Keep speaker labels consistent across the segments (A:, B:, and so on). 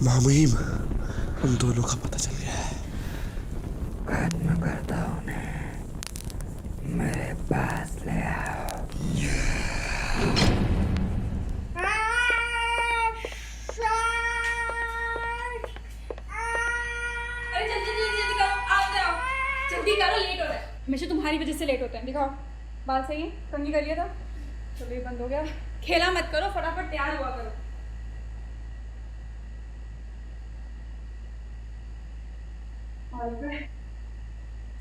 A: मामुहीम, उन दोनों का पता चल गया है।
B: खत्म करता हूँ उन्हें, मेरे पास ले आओ।
C: अरे जल्दी जल्दी जल्दी करो, आओ जाओ, जल्दी करो, लेट हो रहा है। हमेशा तुम्हारी वजह से लेट होते हैं। दिखाओ, बाल सही है, कंघी कर लिया था, चलो ये बंद हो गया। खेला मत करो, फटाफट तैयार हुआ करो।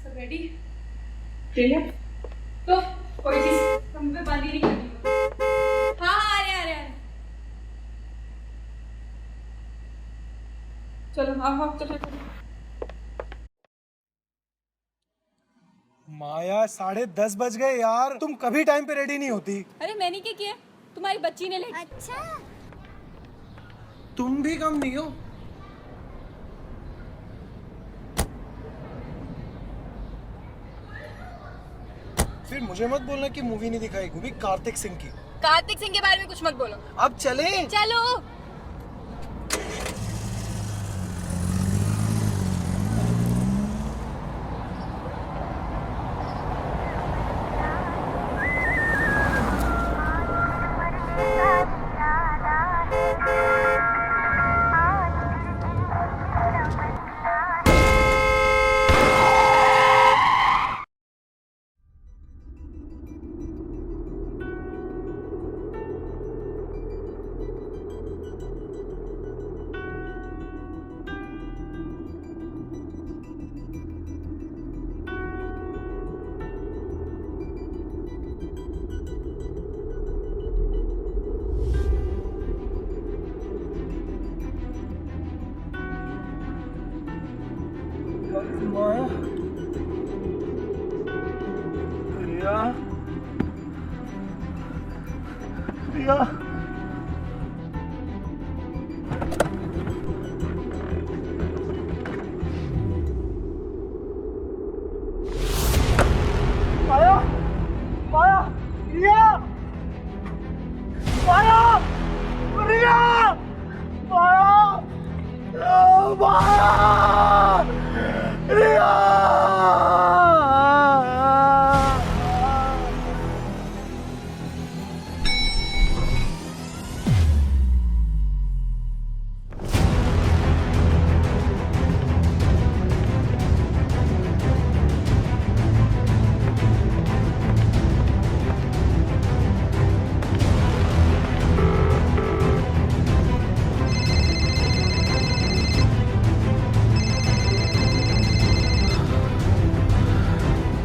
C: सब रेडी? तो कोई चीज तुम पे बंद ही नहीं करनी। हाँ हाँ, आ रहे आ रहे। चलो आओ चलो।
D: माया 10:30 बज गए यार, तुम कभी टाइम पे रेडी नहीं होती।
C: अरे मैंने क्या किया, तुम्हारी बच्ची ने लेट।
E: अच्छा,
D: तुम भी कम नहीं हो। फिर मुझे मत बोलना कि मूवी नहीं दिखाई, वो भी कार्तिक सिंह की।
C: कार्तिक सिंह के बारे में कुछ मत बोलो।
D: अब चले।
C: चलो।
D: माया, रिया, रिया, माया, माया, रिया, माया, रिया, माया, माया, रिया।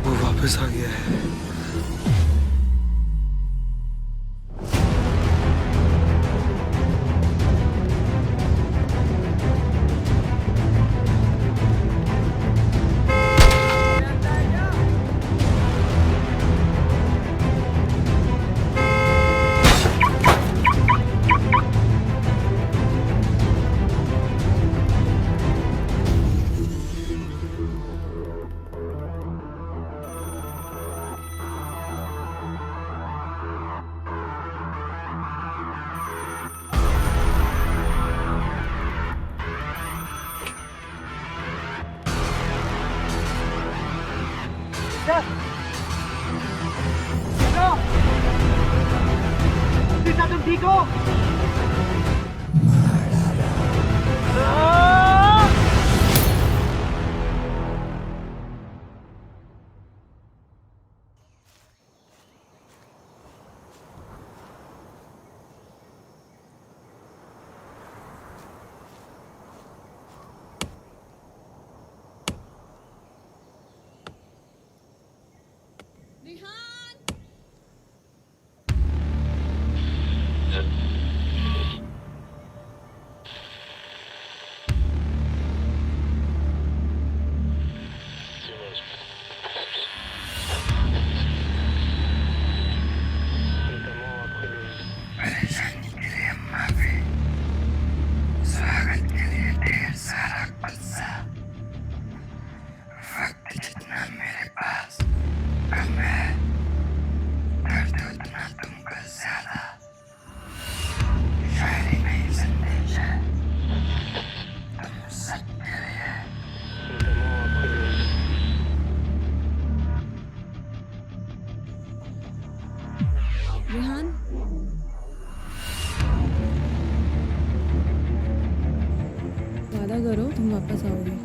D: वो वापस आ गया है। तुम ठीक हो?
B: पास कम है, दर्द उतना तुम पर ज्यादा। शायरी नहीं संदेश है, तुम सबके लिए।
E: रेहान, वादा करो तुम वापस आओगे।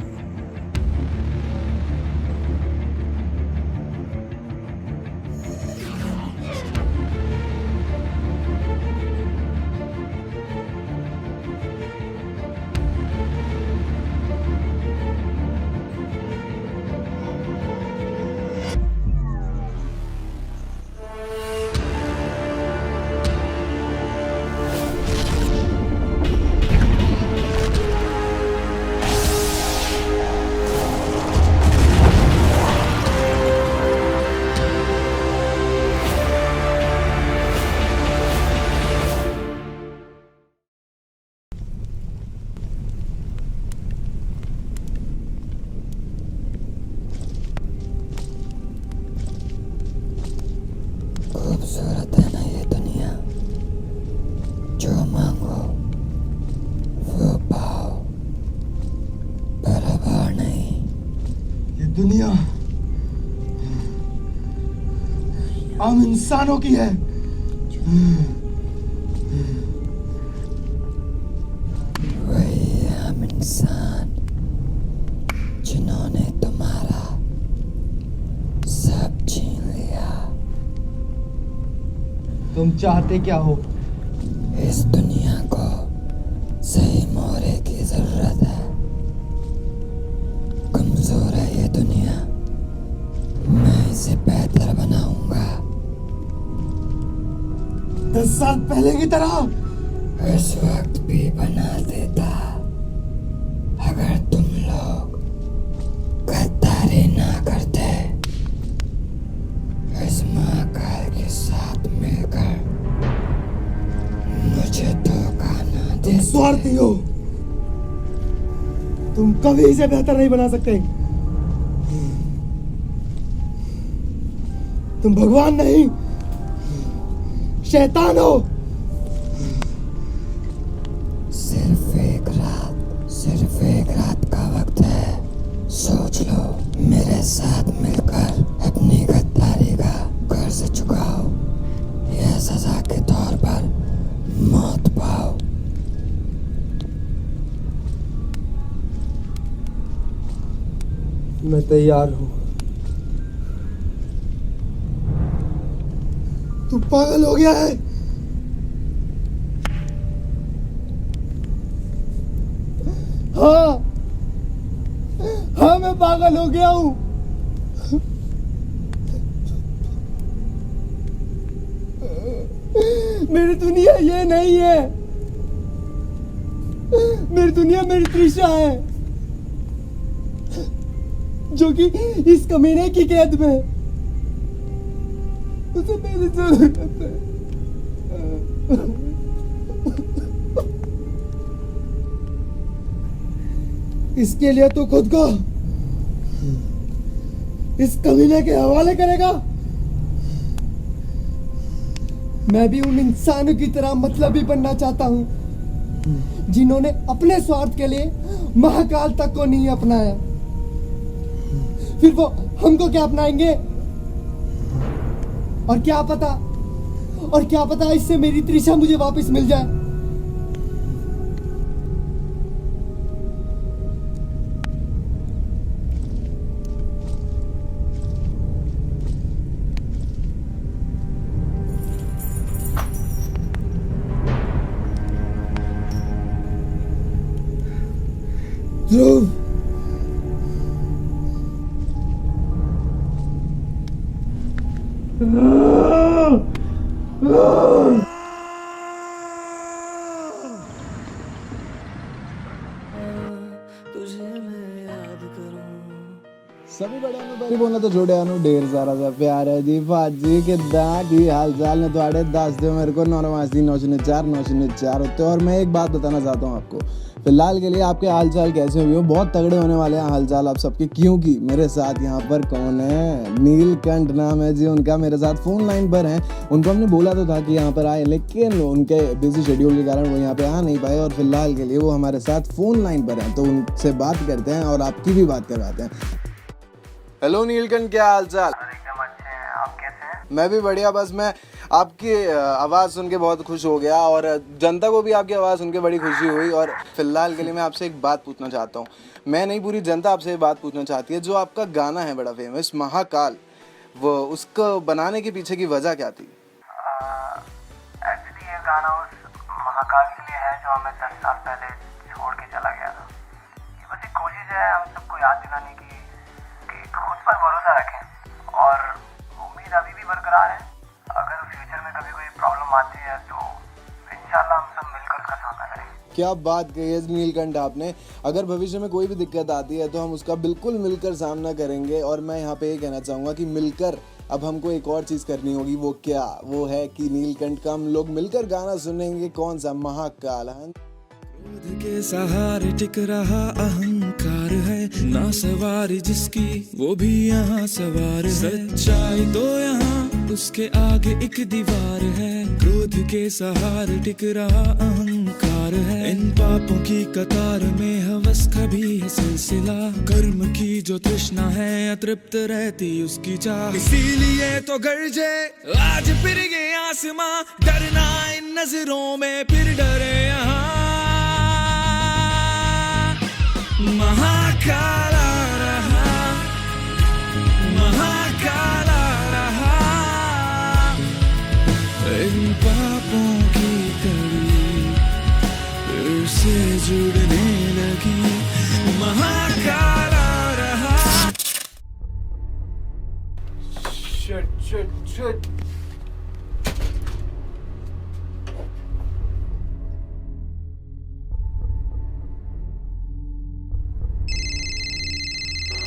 B: खूबसूरत है ना ये दुनिया, जो मांगो वो पाओ, बराबर नहीं।
D: ये दुनिया आम इंसानों की है।
B: वही हम इंसान जिन्होंने तुम्हारा सब छीन लिया।
D: तुम चाहते क्या हो?
B: इस दुनिया को सही मोहरे की जरूरत है। कमजोर है ये दुनिया, मैं इसे बेहतर बनाऊंगा।
D: 10 साल पहले की तरह।
B: इस वक्त भी बना देता, अगर तुम लोग गद्दारी ना करते। इस महाकाल के साथ मिलकर मुझे धोखा ना दे।
D: तुम स्वार्थी हो, तुम कभी इसे बेहतर नहीं बना सकते। तुम भगवान नहीं, शैतान हो।
B: सिर्फ एक रात का वक्त है। सोच लो, मेरे साथ मिलकर अपनी गद्दारी का कर्ज चुकाओ या सजा के तौर पर मौत पाओ।
D: मैं तैयार हूं। तू पागल हो गया है। हाँ, मैं पागल हो गया हूं। मेरी दुनिया ये नहीं है। मेरी दुनिया मेरी त्रिशा है, जो कि इस कमीने की कैद में। उसे मेरी जरूरत है। इसके लिए तू खुद को इस कमीने के हवाले करेगा। मैं भी उन इंसानों की तरह मतलबी बनना चाहता हूं, जिन्होंने अपने स्वार्थ के लिए महाकाल तक को नहीं अपनाया। फिर वो हमको क्या अपनाएंगे? और क्या पता इससे मेरी त्रिशा मुझे वापस मिल जाए। ध्रुव,
A: सभी बड़े बारी बोलना तो छोड़े आनू ढेर सारा सा प्यार है जी। भाजी किदा की हाल चाल ने थोड़े दस दो मेरे को 9 904 904 होते। और मैं एक बात बताना चाहता हूँ आपको, फिलहाल के लिए आपके हालचाल कैसे हुए हो? बहुत तगड़े होने वाले हैं हालचाल आप सबके, क्योंकि मेरे साथ यहाँ पर कौन है? नीलकंठ नाम है जी उनका, मेरे साथ फोन लाइन पर हैं। उनको हमने बोला तो था कि यहाँ पर आए, लेकिन उनके बिजी शेड्यूल के कारण वो यहाँ पे आ नहीं पाए और फिलहाल के लिए वो हमारे साथ फोन लाइन पर हैं, तो उनसे बात करते हैं और आपकी भी बात करवाते हैं। हेलो नीलकंठ, क्या हालचाल?
F: एकदम अच्छे हैं, आप कैसे हैं?
A: मैं भी बढ़िया। बस मैं आपकी आवाज़ सुन के बहुत खुश हो गया और जनता को भी आपकी आवाज़ सुन के बड़ी खुशी हुई। और फिलहाल के लिए मैं आपसे एक बात पूछना चाहता हूँ, मैं नहीं पूरी जनता आपसे एक बात पूछना चाहती है। जो आपका गाना है बड़ा फेमस महाकाल, वो उसको बनाने के पीछे की वजह क्या थी?
F: एक्चुअली ये गाना उस महाकाल के लिए है जो हमें 10 साल पहले छोड़ के चला गया था। ये बस एक कोशिश है हम सबको याद दिलाने की कि खुद पर भरोसा रखें और उम्मीद अभी भी बरकरार है। अगर फ्यूचर में कभी कोई प्रॉब्लम आती है तो इंशाल्लाह हम सब मिलकर उसका सामना करेंगे।
A: क्या बात कही है नीलकंठ आपने। अगर भविष्य में कोई भी दिक्कत आती है तो हम उसका बिल्कुल मिलकर सामना करेंगे। और मैं यहाँ पे ये कहना चाहूँगा कि मिलकर अब हमको एक और चीज़ करनी होगी। वो क्या? वो है कि नीलकंठ का हम लोग मिलकर गाना सुनेंगे। कौन सा? महाकाल। हाँ,
G: क्रोध के सहारे टिक रहा अहंकार है, ना सवारी जिसकी वो भी यहाँ सवार है। सच्चाई तो यहाँ उसके आगे एक दीवार है। क्रोध के सहारे टिक रहा अहंकार है। इन पापों की कतार में हवस का भी है सिलसिला। कर्म की जो तृष्णा है अतृप्त रहती उसकी चाह। इसीलिए तो गरजे आज फिर ये आसमां, डरना इन नजरों में फिर डरे यहाँ। महाकाल आ रहा, महाकाल आ रहा। इन पापों की कड़ी फिर से जुड़ने लगी। महाकाल आ रहा।
A: शिट।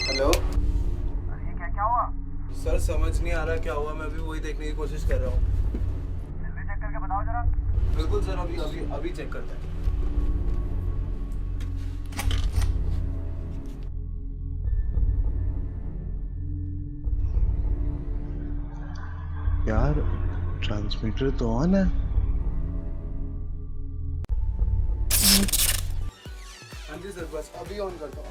A: हेलो
F: ये क्या हुआ?
A: सर, समझ नहीं आ रहा क्या हुआ। मैं भी वही देखने की कोशिश कर रहा हूँ।
F: जल्दी चेक करके बताओ जरा।
A: बिल्कुल सर, अभी चेक करते हैं।
H: यार ट्रांसमीटर तो ऑन है।
A: हाँ जी सर, बस अभी ऑन करता हूँ।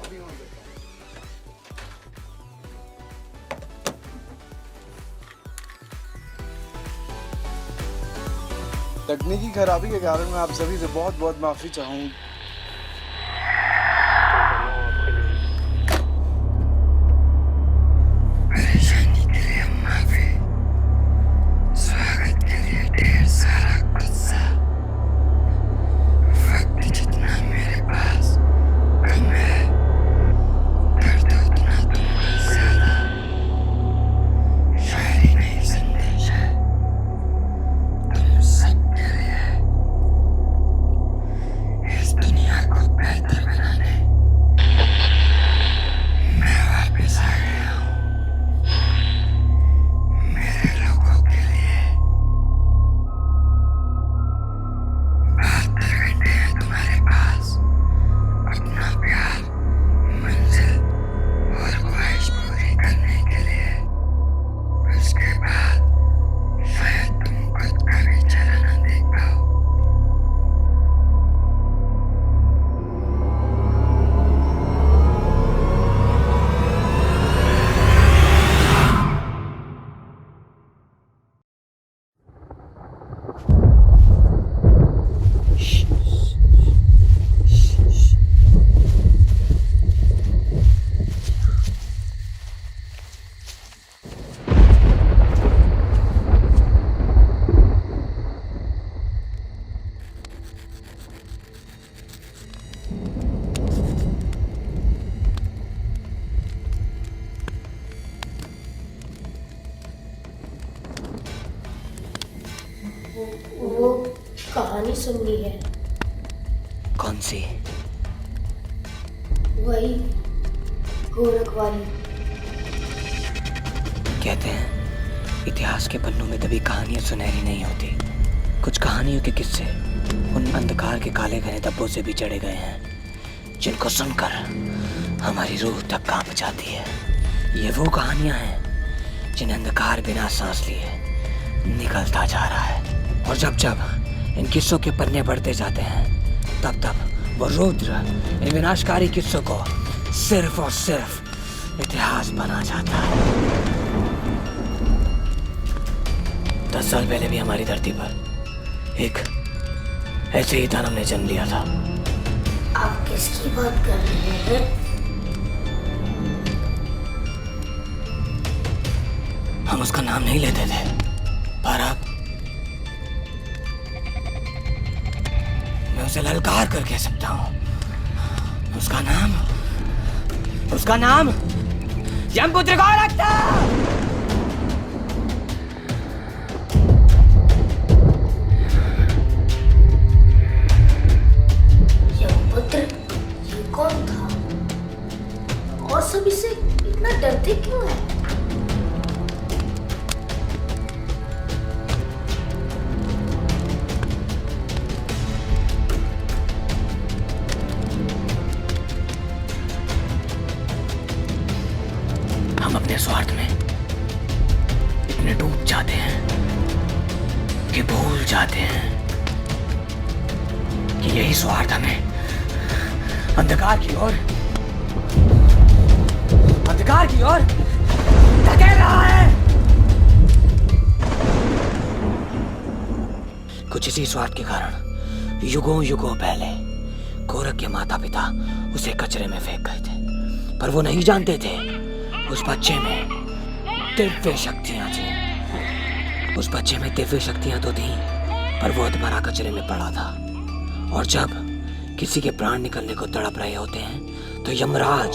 A: तकनीकी खराबी के कारण मैं आप सभी से बहुत बहुत माफी चाहूँ।
B: परेशानी के लिए माफी, स्वागत के लिए ढेर सारा गुस्सा। वक्त जितना मेरे पास कम है, दर्द उतना तुमको ज्यादा। शायरी नहीं संदेश है तुम सबके लिए। इस दुनिया को बेहतर बनाने मैं वापस आ गया हूँ। मेरे लोगों के लिए बहत्तर घंटे हैं तुम्हारे पास अपना प्यार, मंजिल और ख्वाहिश पूरी करने के लिए। उसके बाद शायद तुम खुद का भी चेहरा न देख पाओ।
I: वो कहानी सुननी है।
B: कौन सी?
I: वही गोरख वाली।
B: कहते हैं इतिहास के पन्नों में कभी कहानियां सुनहरी नहीं होती। कुछ कहानियों के किस्से उन अंधकार के काले घने धब्बों से भी चढ़े गए हैं। जिनको सुनकर हमारी रूह तक कांप जाती है। ये वो कहानियां हैं जिन्हें अंधकार बिना सांस लिए निकलता जा रहा है, और जब जब इन किस्सों के पन्ने बढ़ते जाते हैं तब तब वो रुद्र इन विनाशकारी किस्सों को सिर्फ और सिर्फ इतिहास बना जाता है। 10 साल पहले भी हमारी धरती पर एक ऐसे ही दानव ने जन्म लिया था।
I: आप किसकी बात कर रहे हैं?
B: हम उसका नाम नहीं लेते थे, पर अब मैं उसे ललकार कर कह सकता हूँ। उसका नाम यमपुत्र गोरख था।
I: यमपुत्र, ये कौन था? और सब इससे इतना डरते क्यों हैं?
B: हम अपने स्वार्थ में इतने डूब जाते हैं कि भूल जाते हैं कि यही स्वार्थ हमें अंधकार की ओर धकेल रहा है। कुछ इसी स्वार्थ के कारण युगों युगों पहले गोरख के माता पिता उसे कचरे में फेंक गए थे, पर वो नहीं जानते थे उस बच्चे में दिव्य शक्तियां थी। उस बच्चे में दिव्य शक्तियां तो थी, पर वो अधमरा कचरे में पड़ा था। और जब किसी के प्राण निकलने को तड़प रहे होते हैं तो यमराज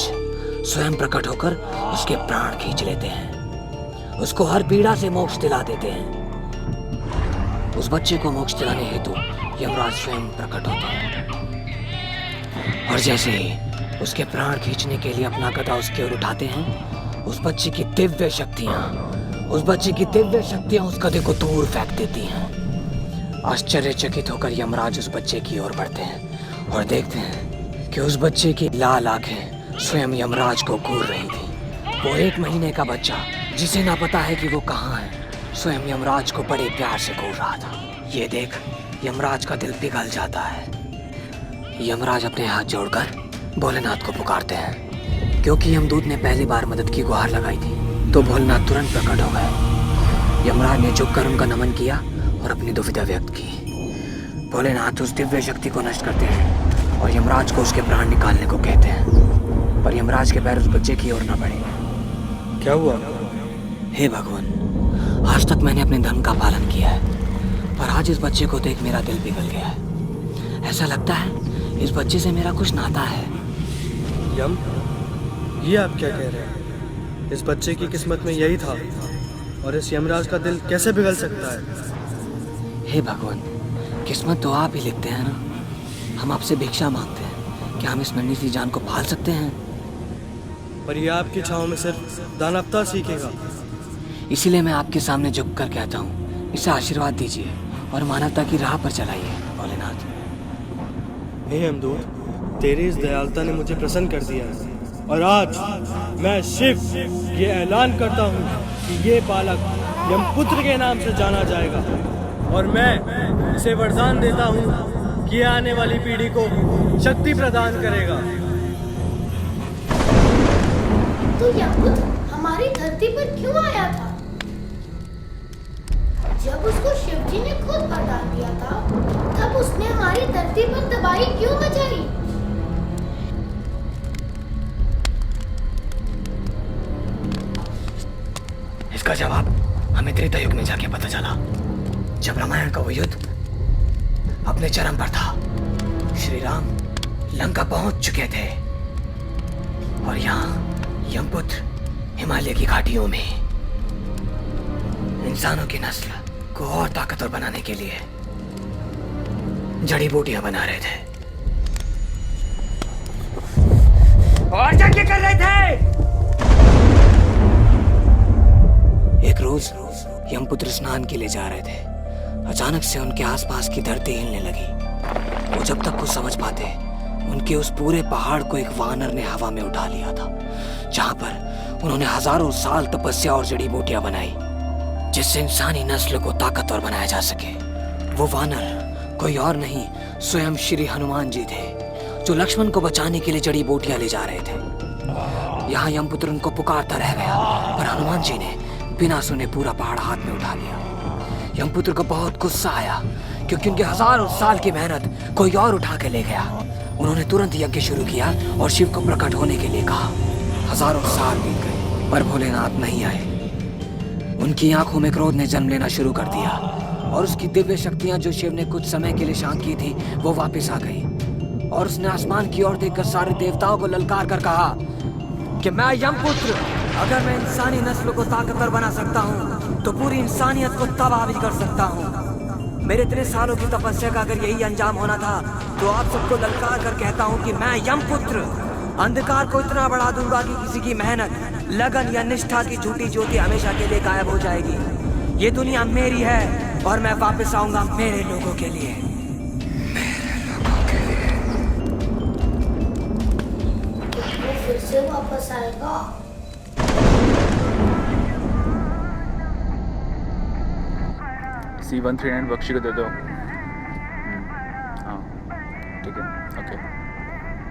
B: स्वयं प्रकट होकर उसके प्राण खींच लेते हैं, उसको हर पीड़ा से मोक्ष दिला देते हैं। उस बच्चे को मोक्ष दिलाने हेतु यमराज स्वयं प्रकट होते हैं, और जैसे ही उसके प्राण खींचने के लिए अपना गदा उसकी ओर उठाते हैं, उस बच्चे की दिव्य शक्तियां उस गधे को दूर फेंक देती हैं। आश्चर्यचकित होकर यमराज उस बच्चे की ओर बढ़ते हैं और देखते हैं कि उस बच्चे की लाल आंखें स्वयं यमराज को घूर रही थी। वो 1 महीने का बच्चा, जिसे ना पता है कि वो कहाँ है, स्वयं यमराज को बड़े प्यार से घूर रहा था। ये देख यमराज का दिल पिघल जाता है। यमराज अपने हाथ जोड़कर भोलेनाथ को पुकारते हैं। क्योंकि यमदूत ने पहली बार मदद की गुहार लगाई थी तो भोलेनाथ तुरंत प्रकट हो गए। यमराज ने झुककर उनका नमन किया और अपनी दुविधा व्यक्त की। भोलेनाथ उस दिव्य शक्ति को नष्ट करते हैं और यमराज को उसके प्राण निकालने को कहते हैं, पर यमराज के पैर उस बच्चे की ओर न बढ़े।
J: क्या हुआ?
B: हे भगवान, आज तक मैंने अपने धर्म का पालन किया है, पर आज इस बच्चे को देख मेरा दिल पिघल गया है। ऐसा लगता है इस बच्चे से मेरा कुछ नाता है।
J: यम, ये आप क्या कह रहे हैं? इस बच्चे की किस्मत में यही था, और इस यमराज का दिल कैसे पिघल सकता है?
B: हे भगवान, किस्मत तो आप ही लिखते हैं ना। हम आपसे भिक्षा मांगते हैं, क्या हम इस नन्ही सी जान को पाल सकते हैं?
J: पर ये आपकी छांव में सिर्फ दानवता सीखेगा।
B: इसीलिए मैं आपके सामने झुक कर कहता हूँ, इसे आशीर्वाद दीजिए और मानवता की राह पर चलाइए भोलेनाथ।
J: हे यमदूत, तेरी इस दयालुता ने मुझे प्रसन्न कर दिया है, और आज मैं शिव ये ऐलान करता हूँ कि ये बालक यमपुत्र के नाम से जाना जाएगा, और मैं इसे वरदान देता हूँ कि आने वाली पीढ़ी को शक्ति प्रदान करेगा।
I: तो यमपुत्र हमारी धरती पर क्यों आया था? जब उसको शिवजी ने खुद बता दिया था, तब उसने हमारी धरती पर तबाही क्यों मचाई?
B: इसका जवाब हमें त्रेता युग में जाके पता चला, जब रामायण का वो युद्ध अपने चरम पर था। श्री राम लंका पहुंच चुके थे और यहाँ यमपुत्र हिमालय की घाटियों में इंसानों की नस्ल को और ताकतवर बनाने के लिए जड़ी बूटियां बना रहे थे और यज्ञ कर रहे थे। एक रोज यमपुत्र स्नान के लिए जा रहे थे। अचानक से उनके आसपास की धरती हिलने लगी। वो जब तक कुछ समझ पाते उनके उस पूरे पहाड़ को एक वानर ने हवा में उठा लिया था, जहां पर उन्होंने हजारों साल तपस्या और जड़ी बूटियां बनाई जिससे इंसानी नस्ल को ताकतवर बनाया जा सके। वो वानर कोई और नहीं, स्वयं श्री हनुमान जी थे, जो लक्ष्मण को बचाने के लिए जड़ी बूटियां ले जा रहे थे। यहाँ यमपुत्र उनको पुकारता रह गया, पर हनुमान जी ने बिना सुने पूरा पहाड़ हाथ में उठा लिया। यमपुत्र को बहुत गुस्सा आया, क्योंकि उनके हजारों साल की मेहनत कोई और उठा के ले गया। उन्होंने तुरंत यज्ञ शुरू किया और शिव को प्रकट होने के लिए कहा। हजारों साल बीत गए, पर भोलेनाथ नहीं आए। उनकी आंखों में क्रोध ने जन्म लेना शुरू कर दिया, और उसकी दिव्य शक्तियां जो शिव ने कुछ समय के लिए शांत की थी, वो वापस आ गई। और उसने आसमान की ओर देखकर सारे देवताओं को ललकार कर कहा कि मैं यमपुत्र, अगर मैं इंसानी नस्ल को ताकतवर बना सकता हूँ तो पूरी इंसानियत को तबाह भी कर सकता हूँ। मेरे इतने सालों की तपस्या का अगर यही अंजाम होना था, तो आप सबको ललकार कर कहता हूँ कि मैं यमपुत्र अंधकार को इतना बढ़ा दूंगा कि किसी की मेहनत, लगन या निष्ठा की झूठी ज्योति हमेशा के लिए गायब हो जाएगी। ये दुनिया मेरी है और मैं वापस आऊंगा मेरे लोगों के लिए।
I: वो फिर से वापस आएगा।
K: C139 बख्शी को दे दो। हाँ ठीक है, ओके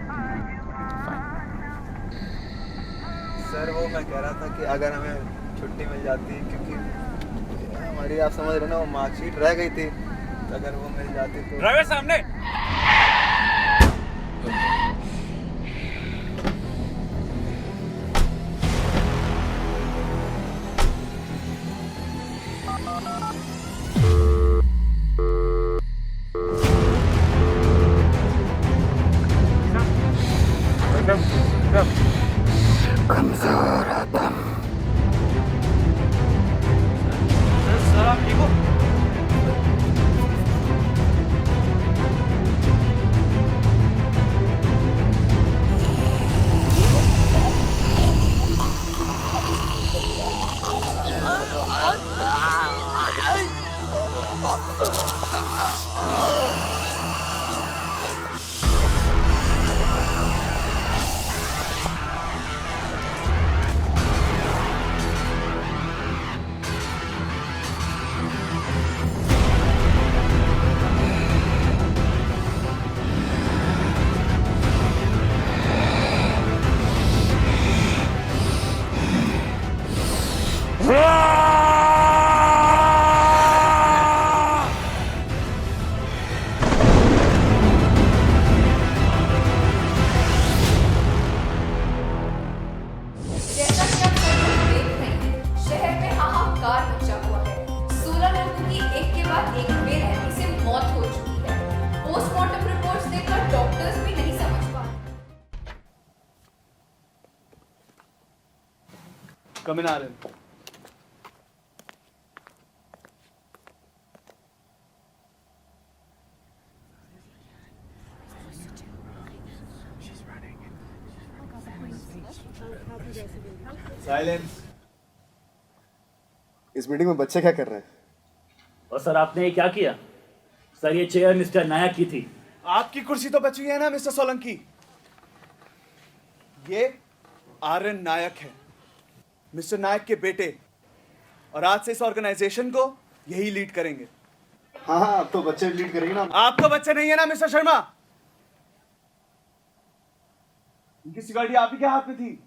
K: फाइन।
H: सर वो मैं कह रहा था कि अगर हमें छुट्टी मिल जाती, क्योंकि हमारी आप समझ रहे ना वो मार्कशीट रह गई थी, तो अगर वो मिल जाती तो।
K: ड्राइवर सामने।
B: कमजोर हो तुम।
J: सर आप ठीक हो?
K: Come in, Arun.
H: साइलेंस। इस मीटिंग में बच्चे क्या कर रहे हैं?
L: और सर आपने ये क्या किया? सर ये चेयर मिस्टर नायक की थी।
K: आपकी कुर्सी तो बची है ना मिस्टर सोलंकी? ये आर्यन नायक है, मिस्टर नायक के बेटे, और आज से इस ऑर्गेनाइजेशन को यही लीड करेंगे।
H: हाँ हाँ, अब तो बच्चे लीड करेंगे ना।
K: आप तो बच्चे नहीं है ना मिस्टर शर्मा? इनकी सिक्योरिटी आप ही के हाथ में थी।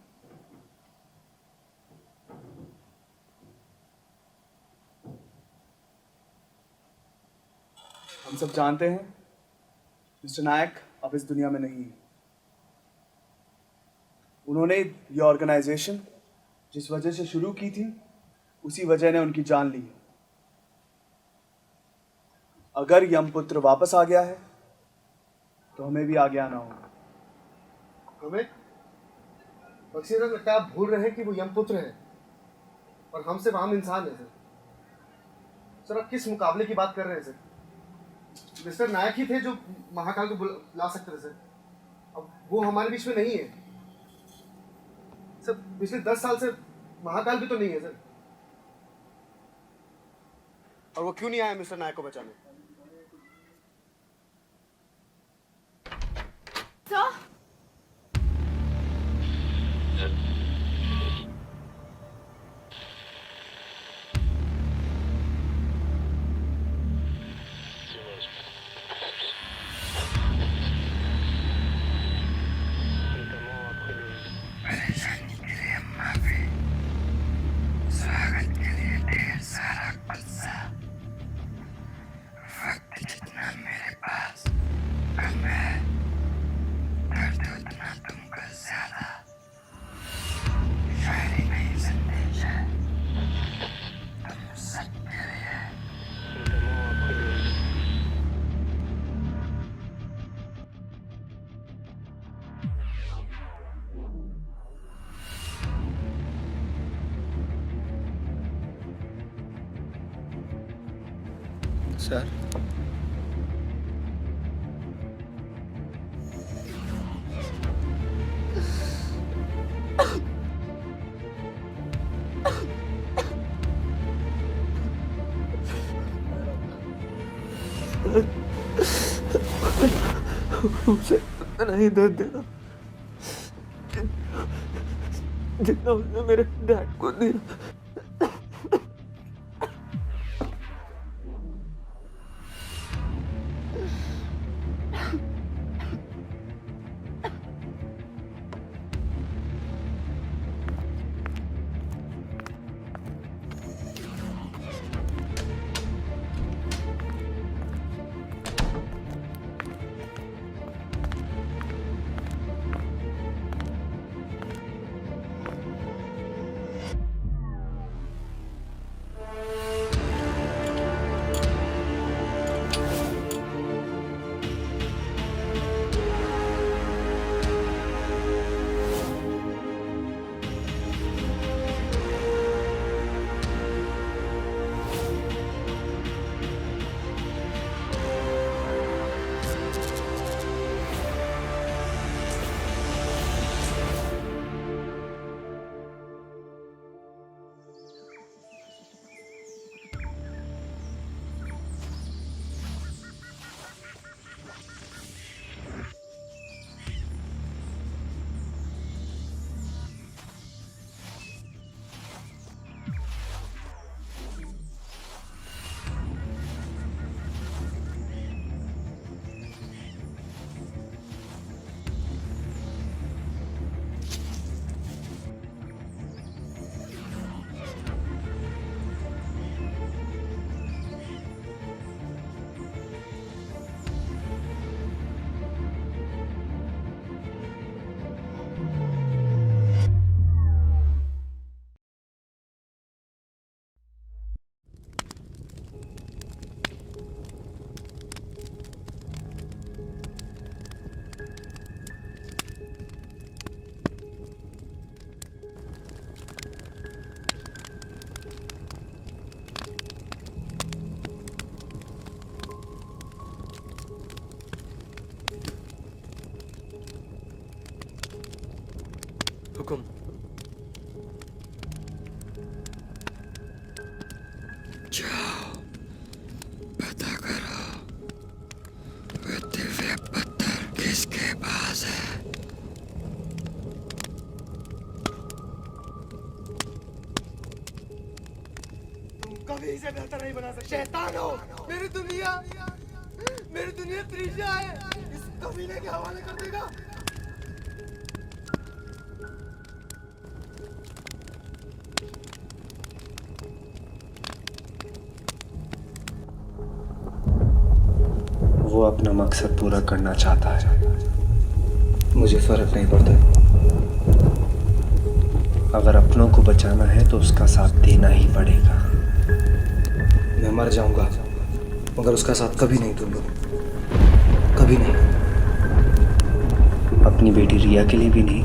K: हम सब जानते हैं मिस्टर नायक अब इस दुनिया में नहीं है। उन्होंने ये ऑर्गेनाइजेशन जिस वजह से शुरू की थी, उसी वजह ने उनकी जान ली। अगर यमपुत्र वापस आ गया है तो हमें भी आगे आना होगा।
H: हमें बख्शी सर, लगता है आप भूल रहे हैं कि वो यमपुत्र है और हम सिर्फ आम इंसान है सर। सर आप किस मुकाबले की बात कर रहे हैं सर? मिस्टर नायक ही थे जो महाकाल को ला सकते थे सर। अब वो हमारे बीच में नहीं है सर। पिछले 10 साल से महाकाल भी तो नहीं है सर। और वो क्यों नहीं आया मिस्टर नायक को बचाने?
C: सर
K: सर
M: उसे इतना ही दर्द देना जितना उसने मेरे डैड को दिया। हुकुम।
B: जाओ पता करो वो दिव्य पत्थर किसके पास है।
D: तुम कभी इसे बेहतर नहीं बना सकते। शैतान हो। मेरी दुनिया त्रिशा है। इस कमीने के हवाले कर देगा।
N: वो अपना मकसद पूरा करना चाहता है, मुझे फर्क नहीं पड़ता। अगर अपनों को बचाना है तो उसका साथ देना ही पड़ेगा।
O: मैं मर जाऊंगा मगर उसका साथ कभी नहीं दूंगा, कभी नहीं।
N: अपनी बेटी रिया के लिए भी नहीं।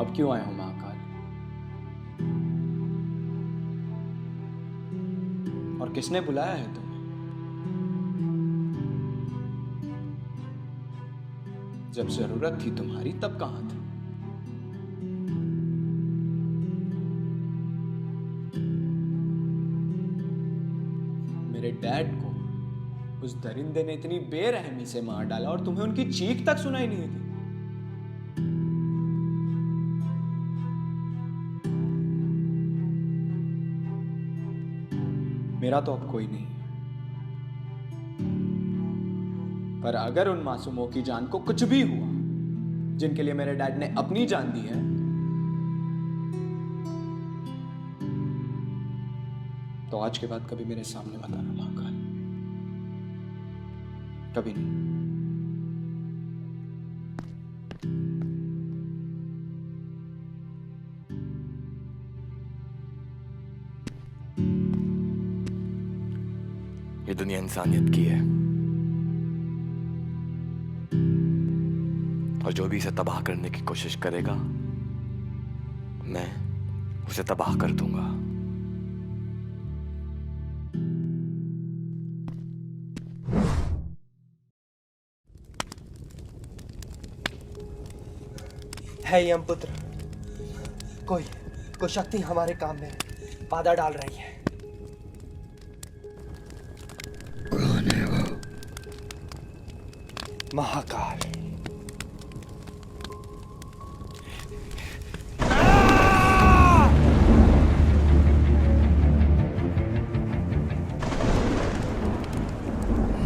P: अब क्यों आए हो महाकाल? और किसने बुलाया है तुम्हें? जब जरूरत थी तुम्हारी तब कहां थे? मेरे डैड को उस दरिंदे ने इतनी बेरहमी से मार डाला और तुम्हें उनकी चीख तक सुनाई नहीं दी। मेरा तो अब कोई नहीं है, पर अगर उन मासूमों की जान को कुछ भी हुआ जिनके लिए मेरे डैड ने अपनी जान दी है, तो आज के बाद कभी मेरे सामने मत आना महाकाल, कभी नहीं।
Q: ये दुनिया इंसानियत की है, और जो भी इसे तबाह करने की कोशिश करेगा मैं उसे तबाह कर दूंगा।
D: है यमपुत्र, कोई शक्ति हमारे काम में बाधा डाल रही है।
B: कौन है वो?
D: महाकाल।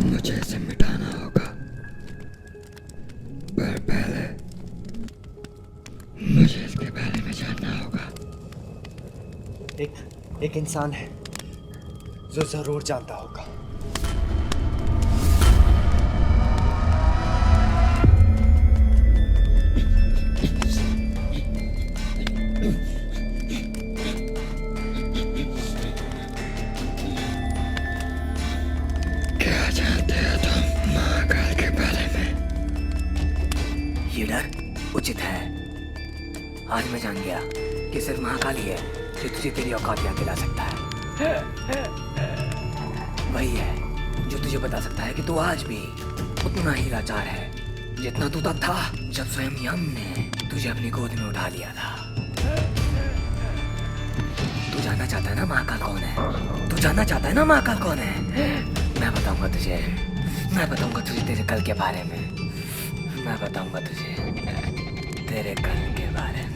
B: मुझे इसे मिटाना होगा, पर पहले मुझे इसके बारे में जानना होगा।
D: एक इंसान है जो जरूर जानता होगा।
B: क्या जानते हो तुम महाकाल के बारे में?
R: ये डर उचित है। आज मैं जान गया कि सिर्फ महाकाल ही है जो तुझे तेरी औकात याद दिला सकता है। वही है जो तुझे बता सकता है कि तू आज भी उतना ही लाचार है जितना तू तब था जब स्वयं यम ने तुझे अपनी गोद में उठा लिया था। तू जानना चाहता है ना महाकाल कौन है? तू जानना चाहता है ना महाकाल कौन है? मैं बताऊंगा तुझे, मैं बताऊंगा तुझे तेरे कल के बारे में, मैं बताऊंगा तुझे तेरे कल के बारे में।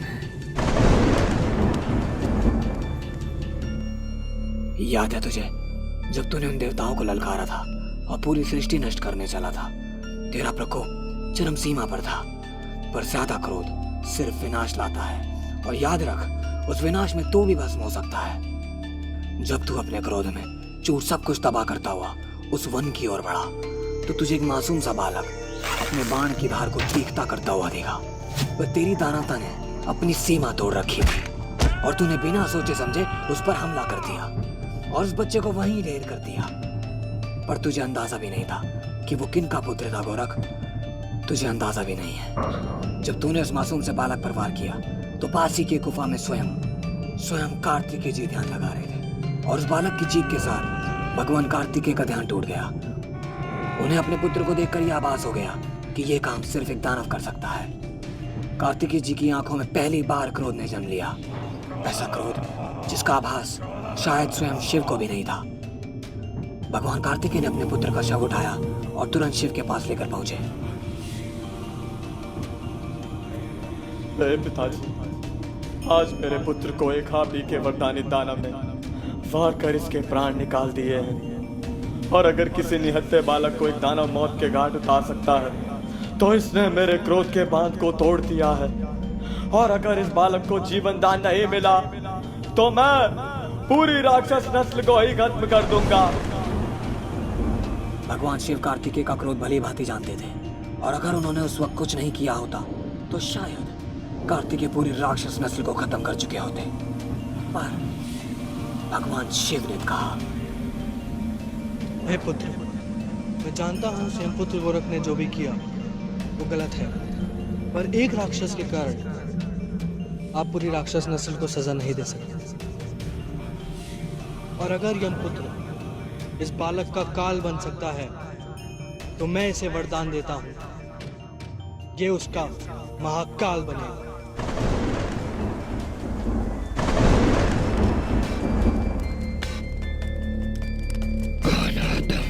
R: याद है तुझे जब तूने उन देवताओं को ललकारा था और पूरी सृष्टि नष्ट करने चला था? तेरा प्रकोप चरम सीमा पर था, पर ज्यादा क्रोध सिर्फ विनाश लाता है, और याद रख उस विनाश में तू भी भस्म हो सकता है। जब तू अपने क्रोध में चूर सब कुछ तबाह करता हुआ उस वन की ओर बढ़ा तो तुझे एक मासूम सा बालक अपने बाण की धार को चीखता करता हुआ देखा। पर तेरी दानवता ने अपनी सीमा तोड़ रखी थी और तूने बिना सोचे समझे उस पर हमला कर दिया और उस बच्चे को वहीं ढेर कर दिया। पर तुझे अंदाजा भी नहीं था कि वो किन का पुत्र था गोरख, तुझे अंदाजा भी नहीं है। जब तूने उस मासूम से बालक पर वार किया तो पास ही की गुफा में स्वयं कार्तिकेय जी ध्यान लगा रहे थे, और उस बालक की चीख के साथ भगवान कार्तिकेय का ध्यान टूट गया। उन्हें अपने पुत्र को देखकर यह आभास हो गया कि यह काम सिर्फ एक दानव कर सकता है। कार्तिकेय जी की आंखों में पहली बार क्रोध ने जन्म लिया, ऐसा क्रोध जिसका आभास शायद स्वयं शिव को भी नहीं था। भगवान कार्तिकेय ने अपने पुत्र का शव उठाया और तुरंत शिव के पास लेकर पहुंचे।
J: पिताजी, आज मेरे पुत्र को एक हाबी के वरदानी दानव ने वार कर इसके प्राण निकाल दिए हैं, और अगर किसी निहत्थे बालक को एक दानव मौत के घाट उतार सकता है तो इसने मेरे क्रोध के बांध को तोड़ दिया है। और अगर इस बालक को जीवन दान नहीं मिला तो मैं पूरी राक्षस नस्ल को ही खत्म कर दूंगा।
R: भगवान शिव कार्तिकेय का क्रोध भली भांति जानते थे, और अगर उन्होंने उस वक्त कुछ नहीं किया होता तो शायद कार्तिकेय पूरी राक्षस नस्ल को खत्म कर चुके होते। पर भगवान शिव ने कहा,
D: हे पुत्र, मैं जानता हूँ स्वयं पुत्र गोरख ने जो भी किया वो गलत है, पर एक राक्षस के कारण
J: आप पूरी राक्षस नस्ल को सजा नहीं दे सकते। और अगर यमपुत्र इस बालक का काल बन सकता है तो मैं इसे वरदान देता हूं, ये उसका महाकाल बनेगा।
B: कौन हो तुम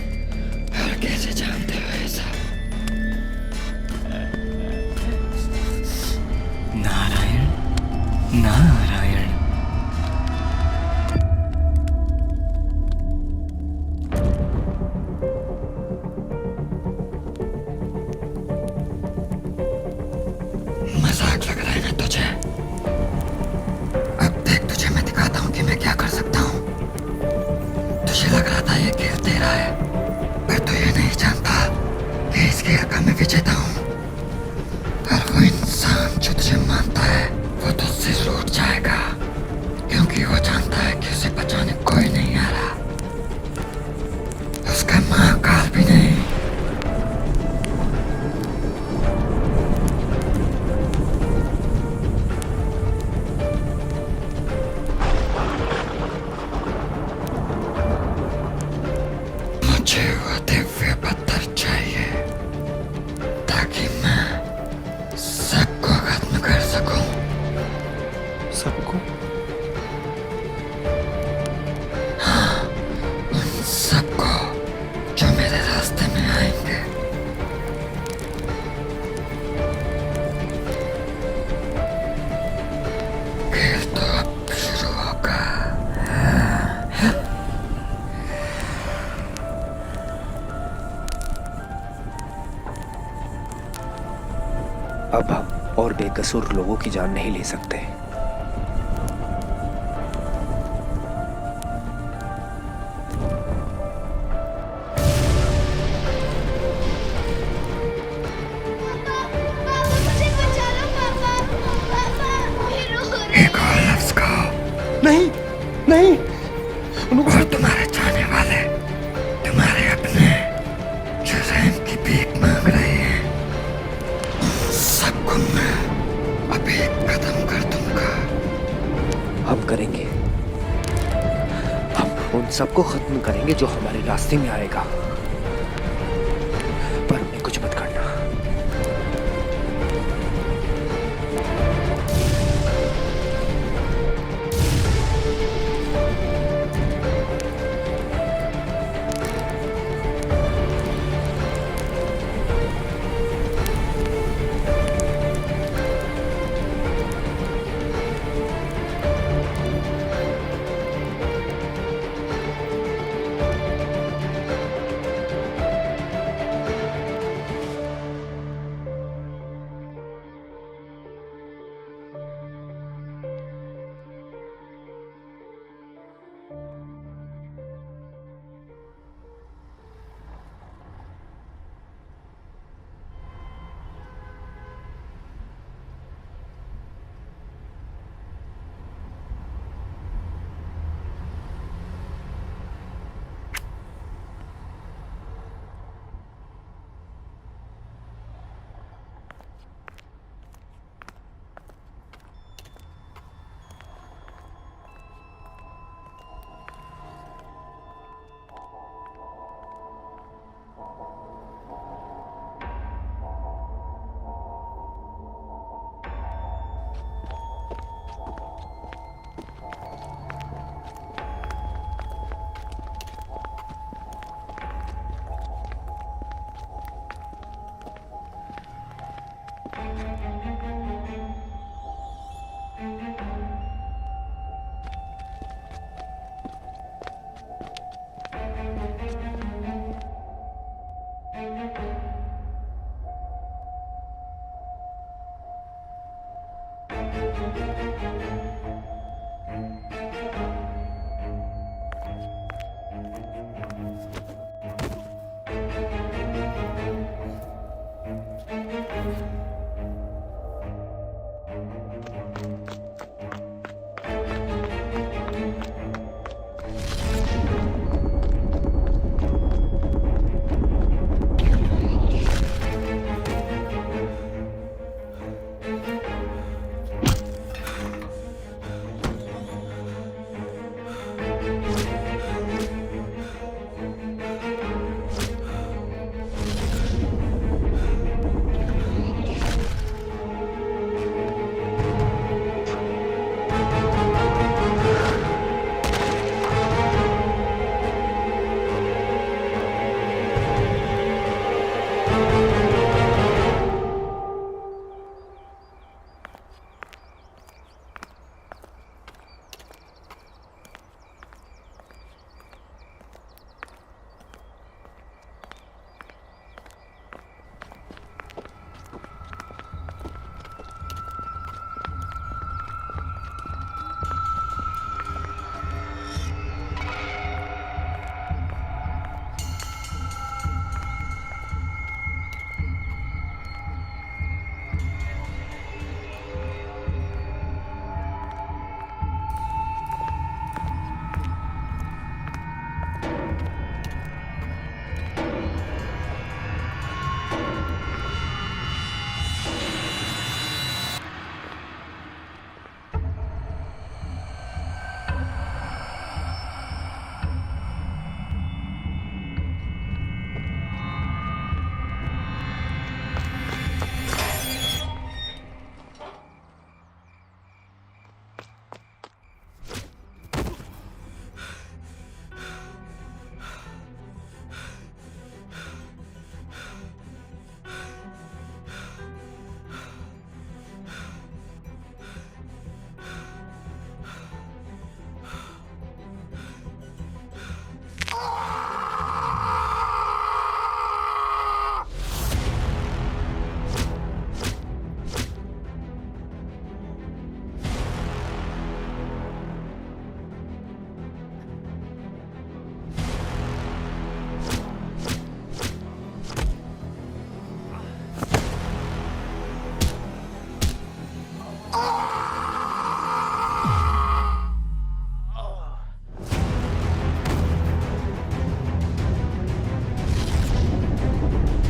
B: और कैसे जानते हो ऐसा? नारायण, नारायण। मजाक लग रहा है ना तुझे? अब देख तुझे मैं दिखाता हूँ कि मैं क्या कर सकता हूँ। तुझे लग रहा था ये खेल तेरा है, पर तू ये नहीं जानता कि इस खेल का मैं विजेता हूँ। और वो इंसान जो तुझे मानता है वो तुझसे रूठ जाएगा, क्योंकि वो जानता है कि उसे बचाने कोई नहीं आ रहा, उसका महाकाल भी नहीं। मुझे वो दिव्य पत्थर चाहिए ताकि मैं सबको खत्म कर सकूं।
J: सबको?
B: हाँ, उन सबको जो मेरे रास्ते में आएंगे। खेल तो अब शुरू होगा।
N: अब हम और बेकसूर लोगों की जान नहीं ले सकते।
B: एक और लफ्ज कहो।
J: नहीं, नहीं।
B: और तुम्हारे चाहने वाले, तुम्हारे अपने जो रहम की भीख मांग रहे हैं, सबको मैं अभी खत्म कर दूंगा।
N: हम करेंगे, हम उन सबको खत्म करेंगे जो हमारे रास्ते में आएगा, पर उन्हें कुछ मत करना।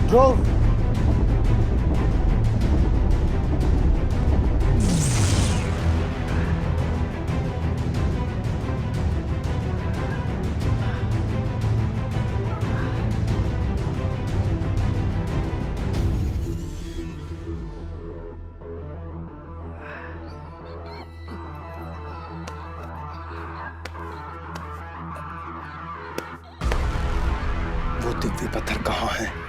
H: ड्रोव।
O: वो दिव्य पत्थर कहाँ है?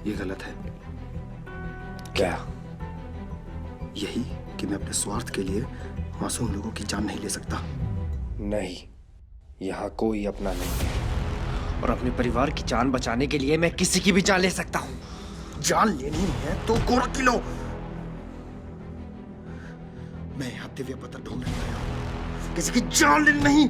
O: ये गलत है।
N: क्या?
O: यही कि मैं अपने स्वार्थ के लिए मासूम लोगों की जान नहीं ले सकता।
N: नहीं, यहाँ कोई अपना नहीं है। और अपने परिवार की जान बचाने के लिए मैं किसी की भी जान ले सकता हूँ।
O: जान लेनी है तो गोरा किलो। मैं यहाँ दिव्य पत्थर ढूंढने आया हूँ, किसी की जान लेनी नहीं।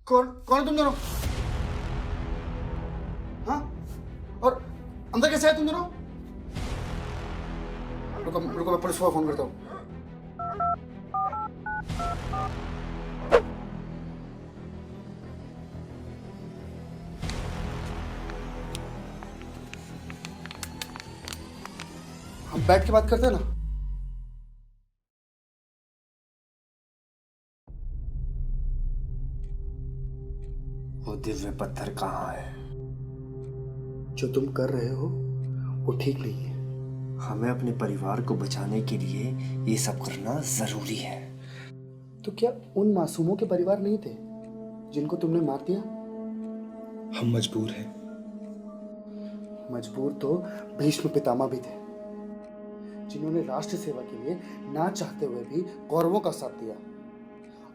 H: कौन कौन है तुम दोनों? हाँ? और अंदर कैसे आए तुम दोनों? रुको रुको, मैं पुलिस को फोन करता हूँ। हम बैठ के बात करते हैं ना।
O: वो दिव्य पत्थर कहाँ है?
H: जो तुम कर रहे हो वो ठीक नहीं है।
O: हमें अपने परिवार को बचाने के लिए ये सब करना जरूरी है।
H: तो क्या उन मासूमों के परिवार नहीं थे जिनको तुमने मार दिया?
O: हम मजबूर हैं।
H: मजबूर तो भीष्म पितामह भी थे, जिन्होंने राष्ट्र सेवा के लिए ना चाहते हुए भी कौरवों का साथ दिया।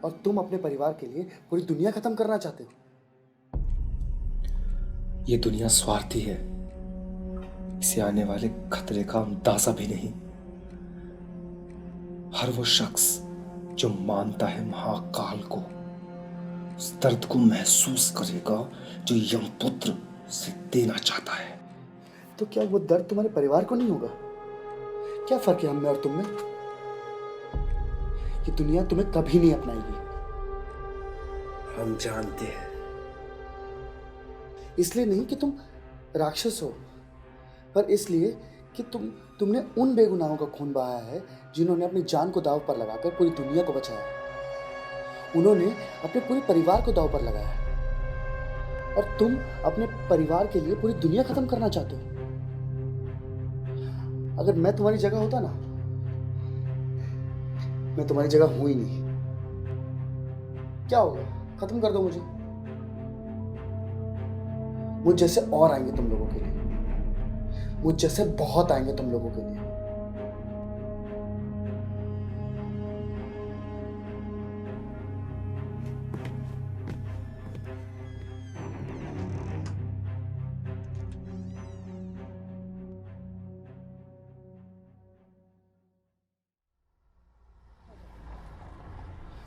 H: और तुम अपने परिवार के लिए पूरी दुनिया खत्म करना चाहते हो।
O: ये दुनिया स्वार्थी है, इसे आने वाले खतरे का अंदाजा भी नहीं। हर वो शख्स जो मानता है महाकाल को, उस दर्द को महसूस करेगा जो यमपुत्र उसे देना चाहता है।
H: तो क्या वो दर्द तुम्हारे परिवार को नहीं होगा? क्या फर्क है हम में और तुम में? कि दुनिया तुम्हें कभी नहीं अपनाएगी।
O: हम जानते हैं।
H: इसलिए नहीं कि तुम राक्षस हो, पर इसलिए कि तुमने उन बेगुनाहों का खून बहाया है जिन्होंने अपनी जान को दांव पर लगाकर पूरी दुनिया को बचाया। उन्होंने अपने पूरे परिवार को दांव पर लगाया और तुम अपने परिवार के लिए पूरी दुनिया खत्म करना चाहते हो। अगर मैं तुम्हारी जगह होता ना, मैं तुम्हारी जगह हूं ही नहीं। क्या होगा? खत्म कर दो मुझे। मुझ जैसे और आएंगे तुम लोगों के लिए, मुझ जैसे बहुत आएंगे तुम लोगों के लिए।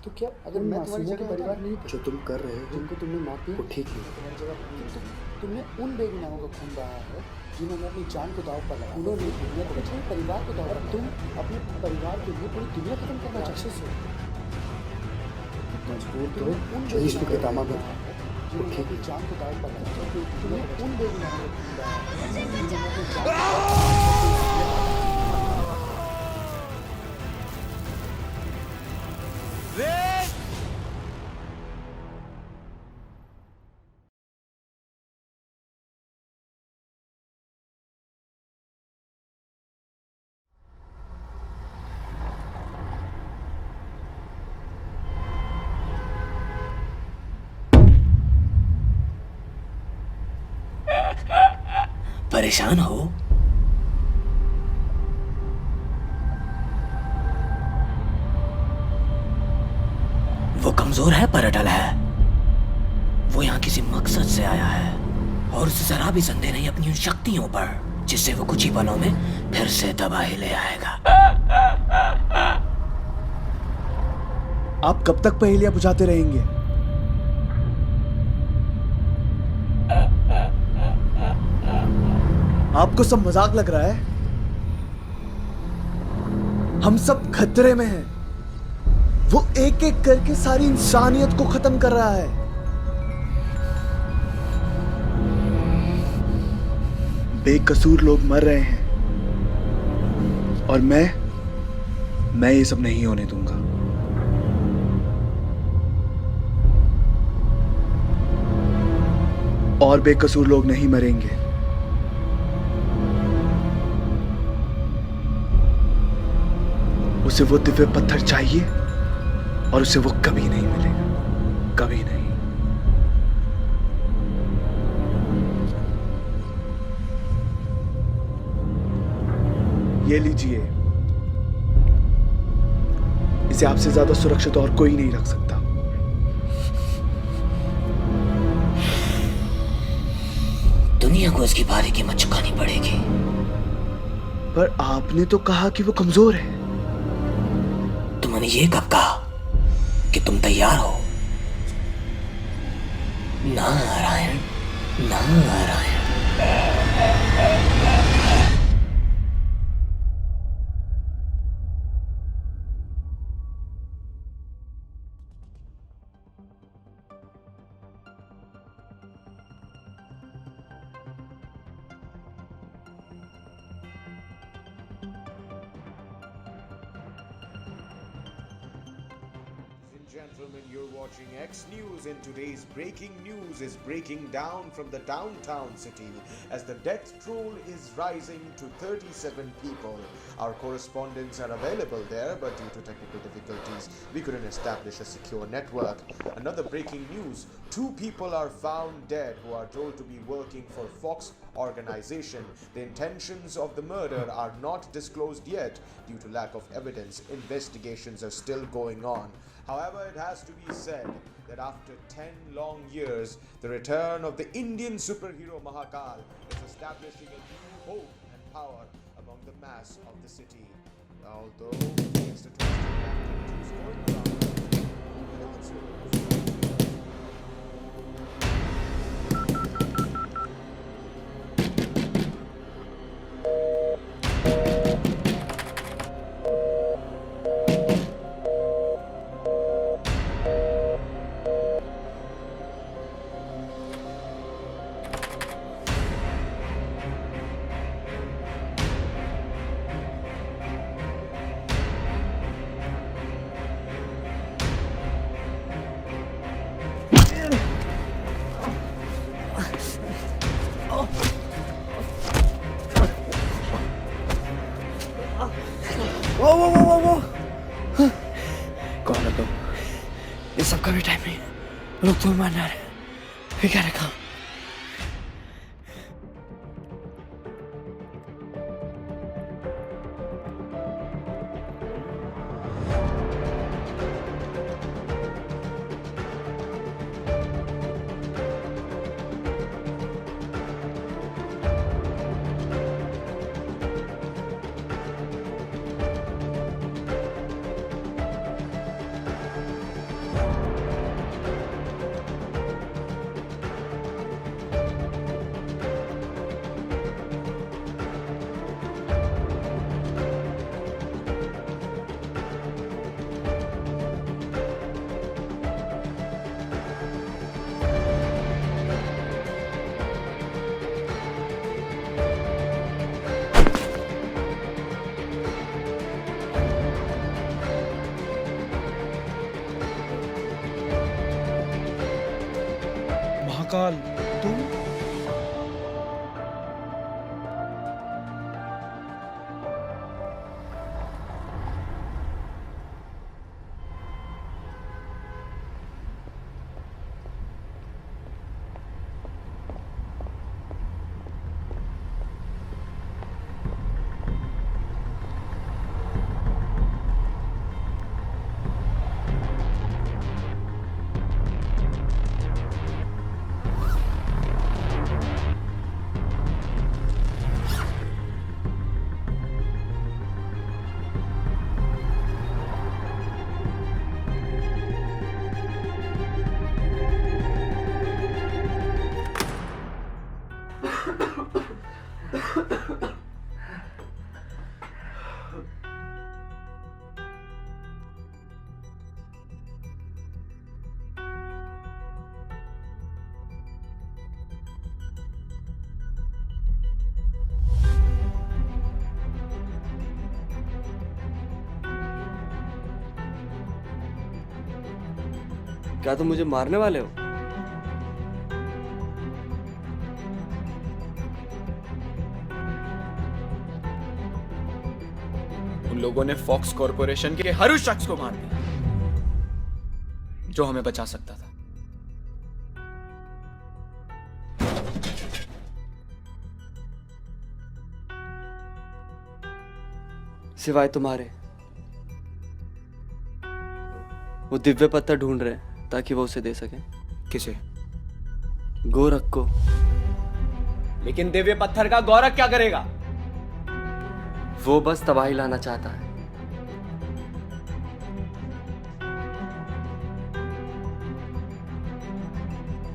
H: तो क्या अगर मैं तुम्हारी जगह परिवार नहीं, जो तुम कर रहे हो, जिनको तुमने मार दिया, वो ठीक नहीं। तुमने उन बेगुनाहों का खून बहाया है जिन्होंने अपनी जान को दांव पर लगाया। उन्होंने दुनिया को बचाया, परिवार को दांव पर। तुम अपने परिवार के लिए पूरी दुनिया खत्म करना चाहते हो। मजबूर तो जो इश्क के दामा में था, जिन्होंने अपनी जान को दांव पर लगाया। तुमने उन बेगुनाहों का खून बहाया है जिन्होंने अपनी जान
R: परेशान हो? वो कमजोर है पर अटल है। वो यहाँ किसी मकसद से आया है और उसे जरा भी संदेह नहीं अपनी उन शक्तियों पर, जिससे वो कुछ ही पलों में फिर से तबाही ले आएगा।
K: आप कब तक पहेलियां बुझाते रहेंगे? आपको सब मजाक लग रहा है? हम सब खतरे में हैं। वो एक एक करके सारी इंसानियत को खत्म कर रहा है। बेकसूर लोग मर रहे हैं और मैं ये सब नहीं होने दूंगा। और बेकसूर लोग नहीं मरेंगे। उसे वो दिव्य पत्थर चाहिए और उसे वो कभी नहीं मिलेगा, कभी नहीं। ये लीजिए, इसे आपसे ज्यादा सुरक्षित और कोई नहीं रख सकता।
R: दुनिया को इसकी भारी कीमत चुकानी पड़ेगी।
K: पर आपने तो कहा कि वो कमजोर है।
R: तुमने ये कब कहा कि तुम तैयार हो? Narayan Narayan.
S: Gentlemen, you're watching X News, and today's breaking news is breaking down from the downtown city as the death toll is rising to 37 people. Our correspondents are available there, but due to technical difficulties, we couldn't establish a secure network. Another breaking news, 2 people are found dead who are told to be working for Fox organization. The intentions of the murder are not disclosed yet due to lack of evidence. Investigations are still going on. However, it has to be said that after 10 long years, the return of the Indian superhero Mahakal is establishing a new hope and power among the mass of the city. Although the extraterrestrial activities going around
R: रुक तुम Mannar, we gotta come.
P: Mahakal, तुम?
J: क्या तुम मुझे मारने वाले हो?
P: उन लोगों ने फॉक्स कॉरपोरेशन के हर उस शख्स को मार दिया जो हमें बचा सकता था।
J: सिवाय तुम्हारे। वो दिव्य पत्थर ढूंढ रहे हैं ताकि वो उसे दे सके।
P: किसे?
J: गोरख को।
P: लेकिन दिव्य पत्थर का गोरख क्या करेगा?
J: वो बस तबाही लाना चाहता है।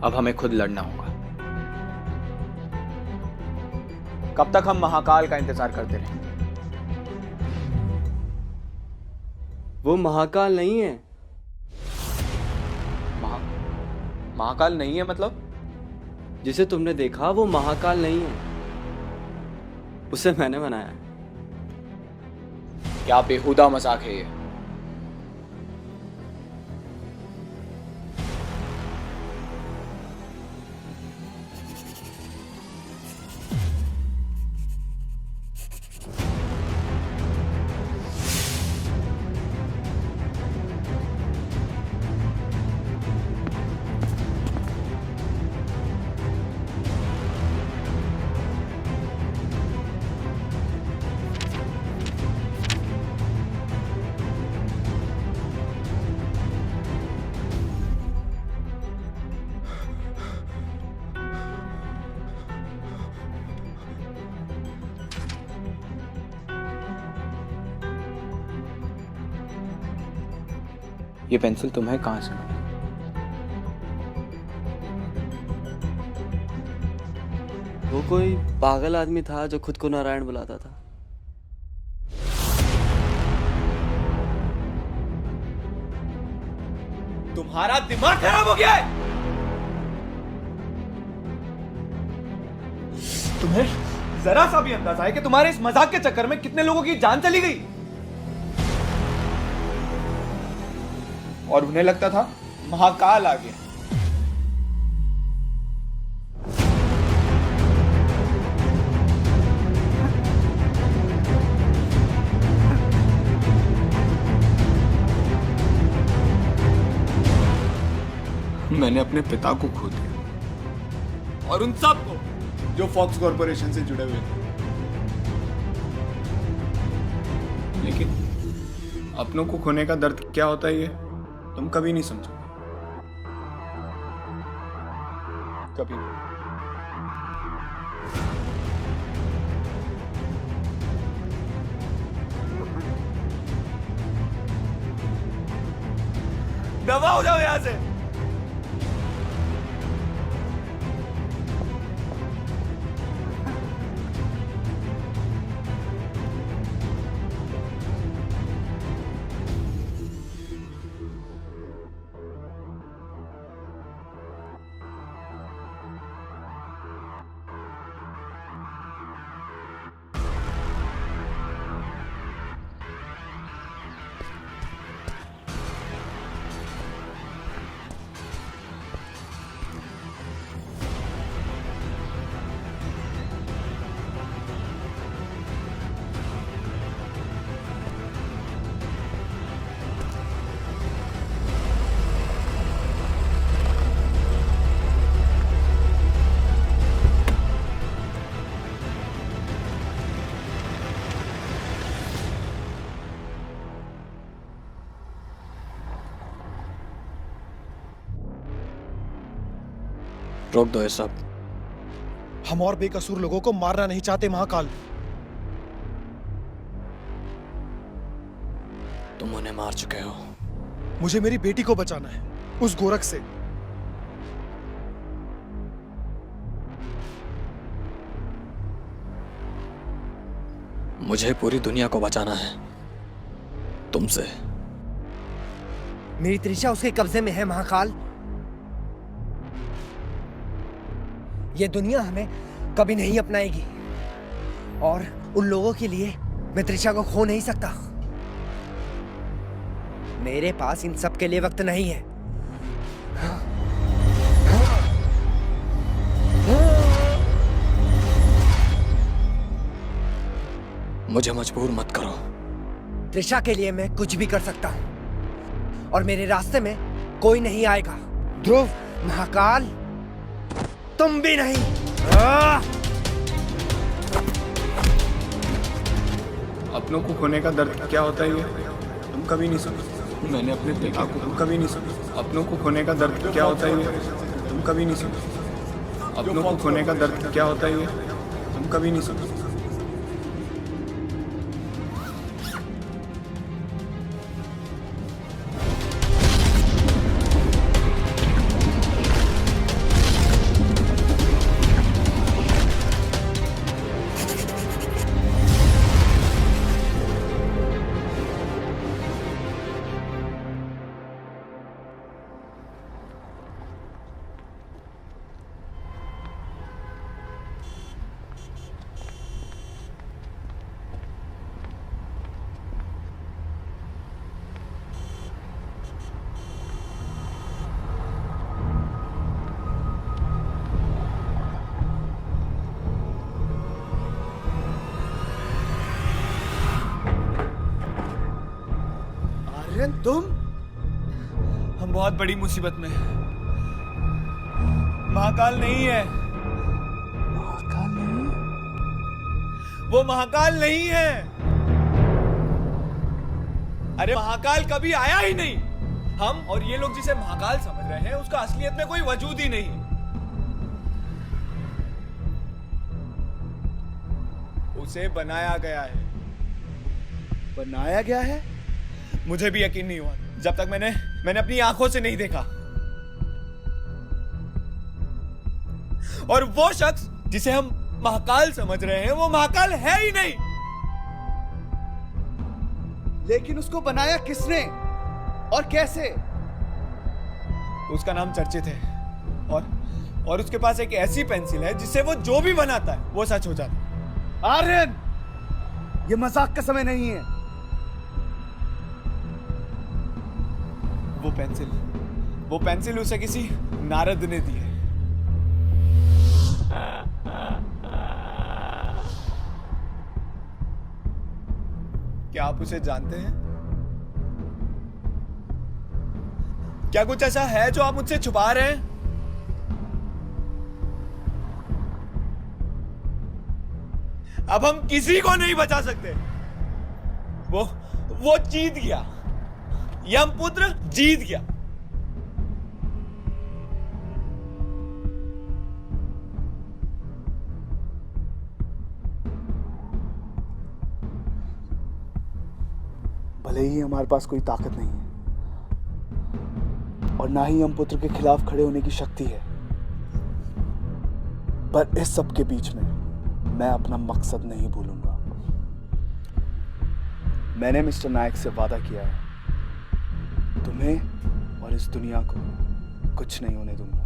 P: अब हमें खुद लड़ना होगा। कब तक हम महाकाल का इंतजार करते रहें?
J: वो महाकाल नहीं है।
P: महाकाल नहीं है मतलब?
J: जिसे तुमने देखा वो महाकाल नहीं है। उसे मैंने बनाया है।
P: क्या बेहुदा मजाक है ये? ये पेंसिल तुम्हें कहां से मिली?
J: वो कोई पागल आदमी था जो खुद को नारायण बुलाता था।
P: तुम्हारा दिमाग खराब हो गया है। तुम्हें जरा सा भी अंदाजा है कि तुम्हारे इस मजाक के चक्कर में कितने लोगों की जान चली गई? और उन्हें लगता था महाकाल आ गया। मैंने अपने पिता को खो दिया और उन सब को
K: जो फॉक्स कॉर्पोरेशन से जुड़े हुए थे।
P: लेकिन अपनों को खोने का दर्द क्या होता है ये तुम कभी नहीं समझोगे, कभी नहीं।
K: दफा हो जाओ यहां से।
N: रोक दो ये सब।
O: हम और बेकसूर लोगों को मारना नहीं चाहते महाकाल।
N: तुम उन्हें मार चुके हो।
O: मुझे मेरी बेटी को बचाना है उस गोरख से।
N: मुझे पूरी दुनिया को बचाना है तुमसे।
B: मेरी त्रिशा उसके कब्जे में है महाकाल। ये दुनिया हमें कभी नहीं अपनाएगी और उन लोगों के लिए मैं त्रिशा को खो नहीं सकता। मेरे पास इन सब के लिए वक्त नहीं है।
N: मुझे मजबूर मत करो।
B: त्रिशा के लिए मैं कुछ भी कर सकता हूं और मेरे रास्ते में कोई नहीं आएगा। ध्रुव, महाकाल, तुम भी नहीं।
P: अपनों को खोने का दर्द क्या होता है ये तुम कभी नहीं समझ। मैंने अपने पिता को तुम कभी नहीं समझ। अपनों को खोने का दर्द क्या होता है ये तुम कभी नहीं समझ। अपनों को खोने का दर्द क्या होता है ये तुम कभी नहीं समझ।
K: तुम? हम बहुत बड़ी मुसीबत में हैं। महाकाल नहीं है। महाकाल नहीं? वो महाकाल नहीं है। अरे महाकाल कभी आया ही नहीं। हम और ये लोग जिसे महाकाल समझ रहे हैं उसका असलियत में कोई वजूद ही नहीं। उसे बनाया गया है। बनाया गया है? मुझे भी यकीन नहीं हुआ जब तक मैंने अपनी आंखों से नहीं देखा। और वो शख्स जिसे हम महाकाल समझ रहे हैं वो महाकाल है ही नहीं। लेकिन उसको बनाया किसने और कैसे? उसका नाम चर्चित है और उसके पास एक ऐसी पेंसिल है जिससे वो जो भी बनाता है वो सच हो जाता है। आर्यन, ये मजाक का समय नहीं है। वो पेंसिल उसे किसी नारद ने दी है। क्या आप उसे जानते हैं? क्या कुछ ऐसा है जो आप मुझसे छुपा रहे हैं? अब हम किसी को नहीं बचा सकते। वो जीत गया, यमपुत्र जीत गया।
T: भले ही हमारे पास कोई ताकत नहीं है और ना ही यमपुत्र के खिलाफ खड़े होने की शक्ति है, पर इस सब के बीच में मैं अपना मकसद नहीं भूलूंगा। मैंने मिस्टर नायक से वादा किया है, तुम्हें और इस दुनिया को कुछ नहीं होने दूंगा।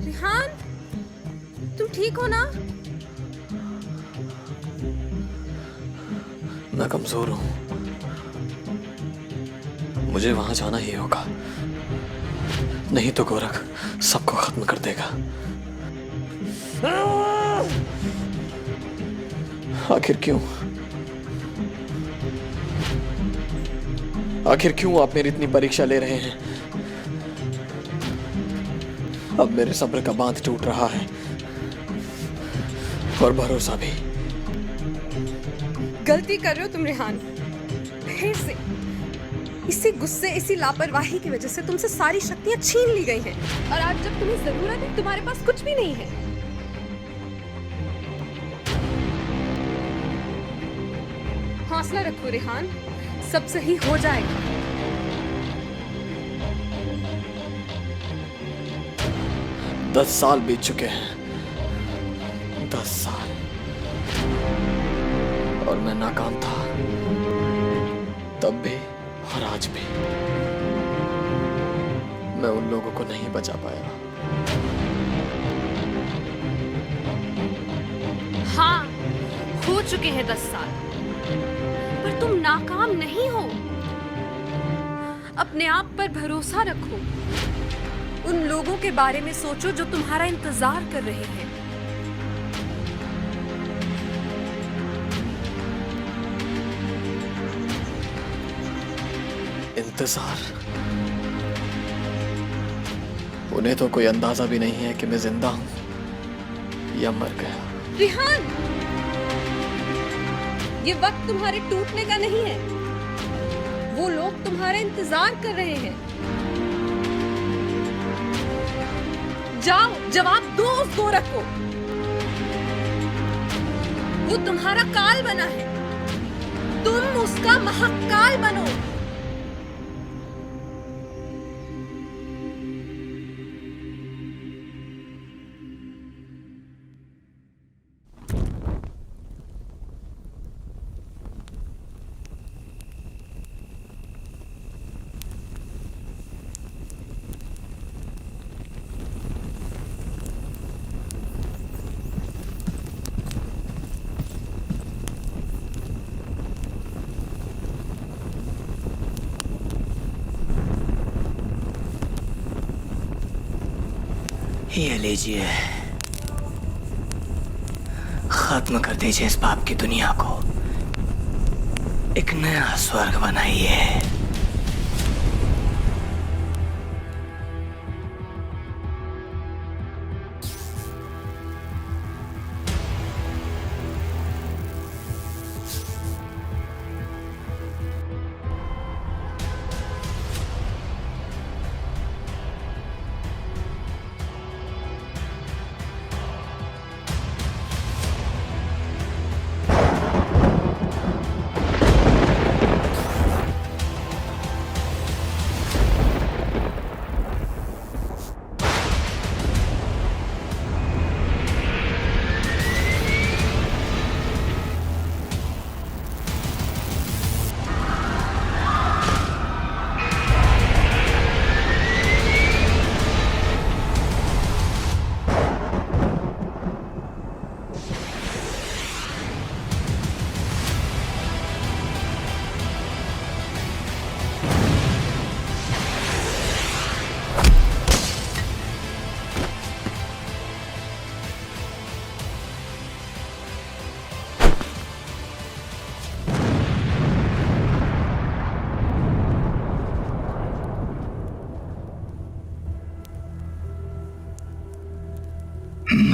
E: रिहान, तुम ठीक हो ना?
Q: मैं कमजोर हूं, मुझे वहां जाना ही होगा, नहीं तो गोरख सबको खत्म कर देगा। आखिर क्यों आप मेरी इतनी परीक्षा ले रहे हैं? अब मेरे सब्र का बांध टूट रहा है और भरोसा भी।
E: गलती कर रहे हो तुम रिहान, फिर से। इसी गुस्से, इसी लापरवाही की वजह से तुमसे सारी शक्तियां छीन ली गई हैं और आज जब तुम्हें जरूरत है तुम्हारे पास कुछ भी नहीं है। हौसला रखो रिहान, सब सही हो जाएगा।
Q: 10 साल बीत चुके हैं, 10 साल, और मैं नाकाम था, तब भी और आज भी। मैं उन लोगों को नहीं बचा पाया।
E: हाँ, हो चुके हैं 10 साल, पर तुम नाकाम नहीं हो। अपने आप पर भरोसा रखो। उन लोगों के बारे में सोचो जो तुम्हारा इंतजार कर रहे हैं।
Q: इंतजार? उन्हें तो कोई अंदाजा भी नहीं है कि मैं जिंदा हूं या मर गया।
E: रिहान, ये वक्त तुम्हारे टूटने का नहीं है। वो लोग तुम्हारा इंतजार कर रहे हैं। जाओ, जवाब दो उस गोरख को। वो तुम्हारा काल बना है, तुम उसका महाकाल बनो।
R: ये लीजिए, खत्म कर दीजिए इस पाप की दुनिया को, एक नया स्वर्ग बनाइए।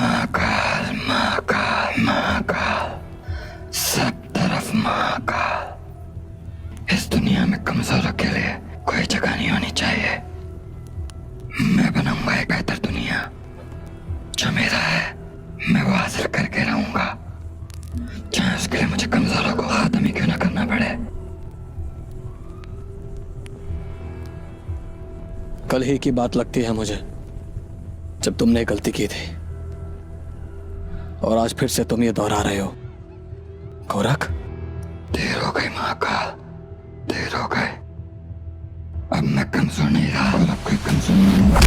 B: महाकाल महाकाल महाकाल, सब तरफ महाकाल। इस दुनिया में कमजोरों के लिए कोई जगह नहीं होनी चाहिए। मैं बनाऊंगा एक बेहतर दुनिया। जो मेरा है मैं वो हासिल करके रहूंगा, चाहे उसके लिए मुझे कमजोरों को खत्म ही क्यों ना करना पड़े।
R: कल ही की बात लगती है मुझे, जब तुमने गलती की थी और आज फिर से तुम ये दोहरा रहे हो। गोरख,
B: देर हो गई महाकाल, देर हो गई। अब मैं कमजोर नहीं रहा और अब कोई कमजोर नहीं होगा।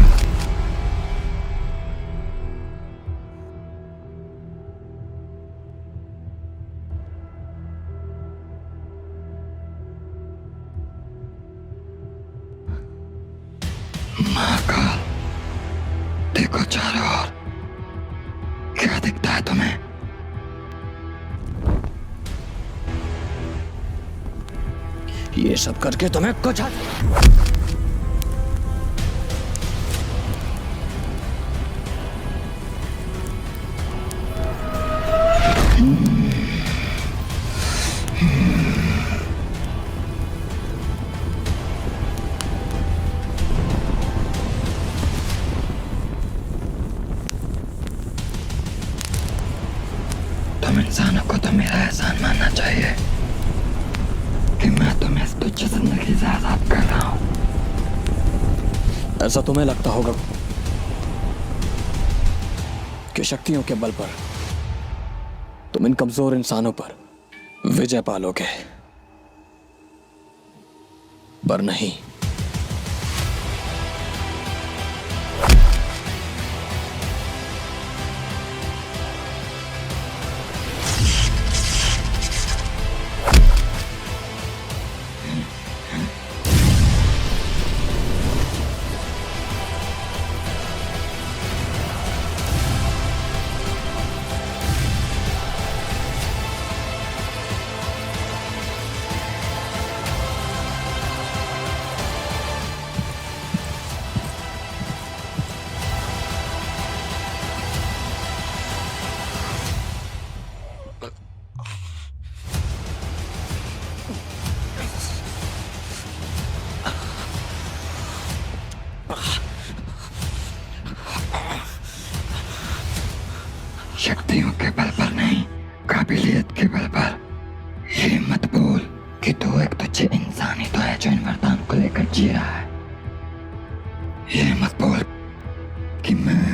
B: महाकाल, देखो चारों ओर, क्या दिखता है तुम्हें?
R: ये सब करके तुम्हें कुछ
B: तुम इंसानों को तो मेरा एहसान मानना चाहिए कि मैं तुम्हें इस तुच्छ जिंदगी से आजाद कर रहा हूं।
R: ऐसा तुम्हें लगता होगा कि शक्तियों के बल पर तुम इन कमजोर इंसानों पर विजय पालोगे, पर नहीं।
B: शक्तियों के बल पर नहीं, काबिलियत के बल पर। ये मत बोल कि तू एक तुच्छ इंसान ही तो है जो इन वरदान को लेकर जी रहा है। ये मत बोल कि मैं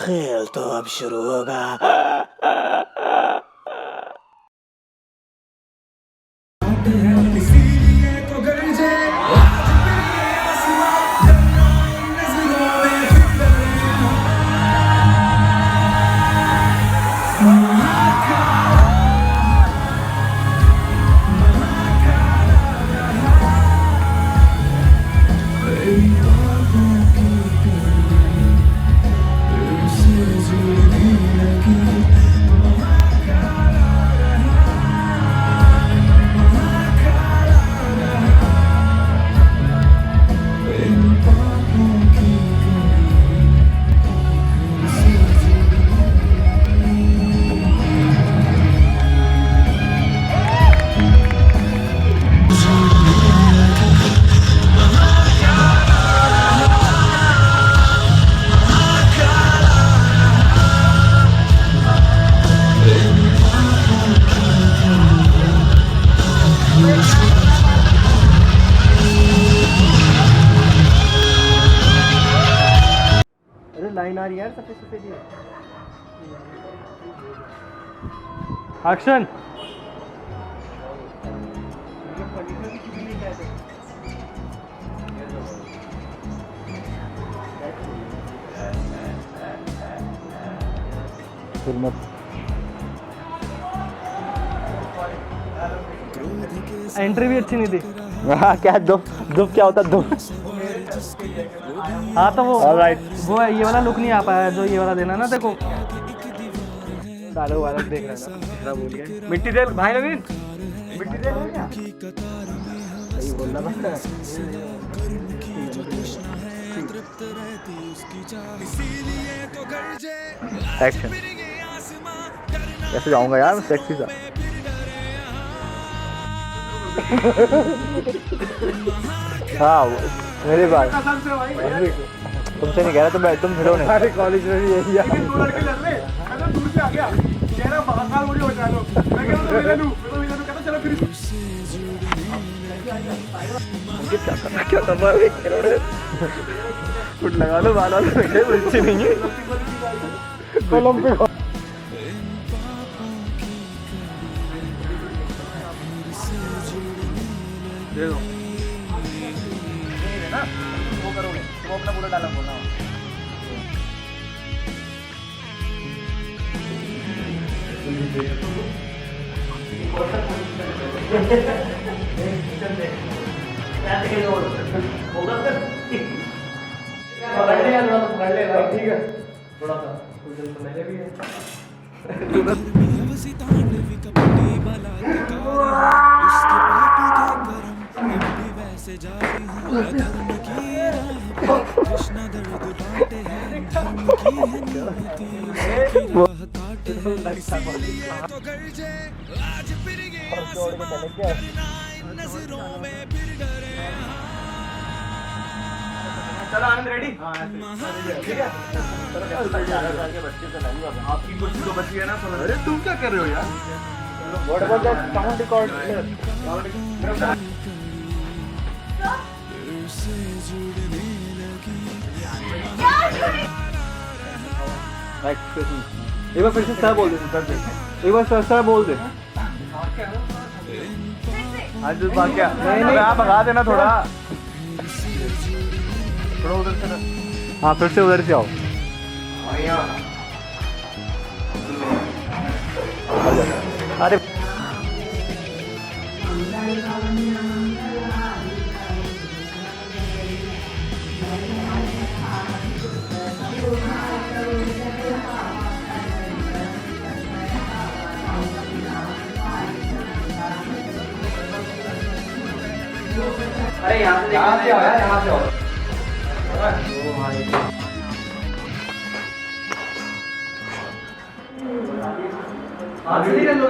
R: खेल तो अब शुरू होगा।
K: अरे लाइन आ रही है यार, सफेद सफेद ही।
J: एक्शन। एंट्री भी अच्छी नहीं थी।
T: हाँ क्या दुप दुप क्या होता है दुप?
J: हाँ तो वो
T: Alright.
J: वो ये वाला लुक नहीं आ पाया जो ये वाला देना ना। देखो सालों वाला देख रहा है ना, बोल गया मिट्टी तेल भाई नवीन, मिट्टी तेल हो क्या? सही बोल रहा है।
T: एक्शन। कैसे जाऊंगा यार सेक्सी सा। हाँ मेरी बात तुमसे नहीं कह रहा, तुम हीरो नहीं।
K: अरे कॉलेज में भी यही है। दो लड़के लड़ रहे, मैं तो दूर से आ गया, कह रहा महाकाल मुड़ी हो जाए लो, मैं कह रहा हूँ विलन कहता चलो फिर
T: क्या करना है? कुछ लगा लो बाला तो अच्छी नहीं है।
K: देखो ना वो करोगे तो अपना पूरा डायलॉग बोलना। ठीक है थोड़ा सा पहले भी है। चलो आनंद रेडी? ठीक है आपकी कुर्सी तो बची है ना। अरे तुम क्या कर रहे हो यार? What about that sound record?
T: एक बार फिर से सर बोल दे, एक बार सर बोल दे। आज बात क्या? नहीं आप भगा देना थोड़ा उधर से। हाँ फिर से उधर से आओ। अरे
K: अरे यहाँ से आओ यार, यहाँ से आओ।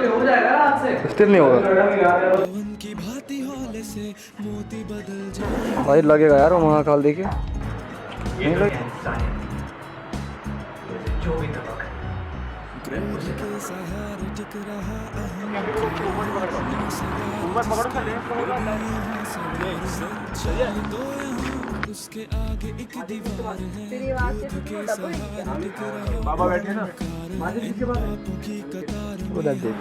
K: हो जाएगा आपसे।
T: स्टिल नहीं होगा भाई, लगेगा यार वो महाकाल देखिए नहीं लगे।
K: जो भी तबक
G: उसके आगे एक दीवार है के सहारे टिक रहा
K: बाबा बैठे ना
G: पापों की कतार
K: उधर देख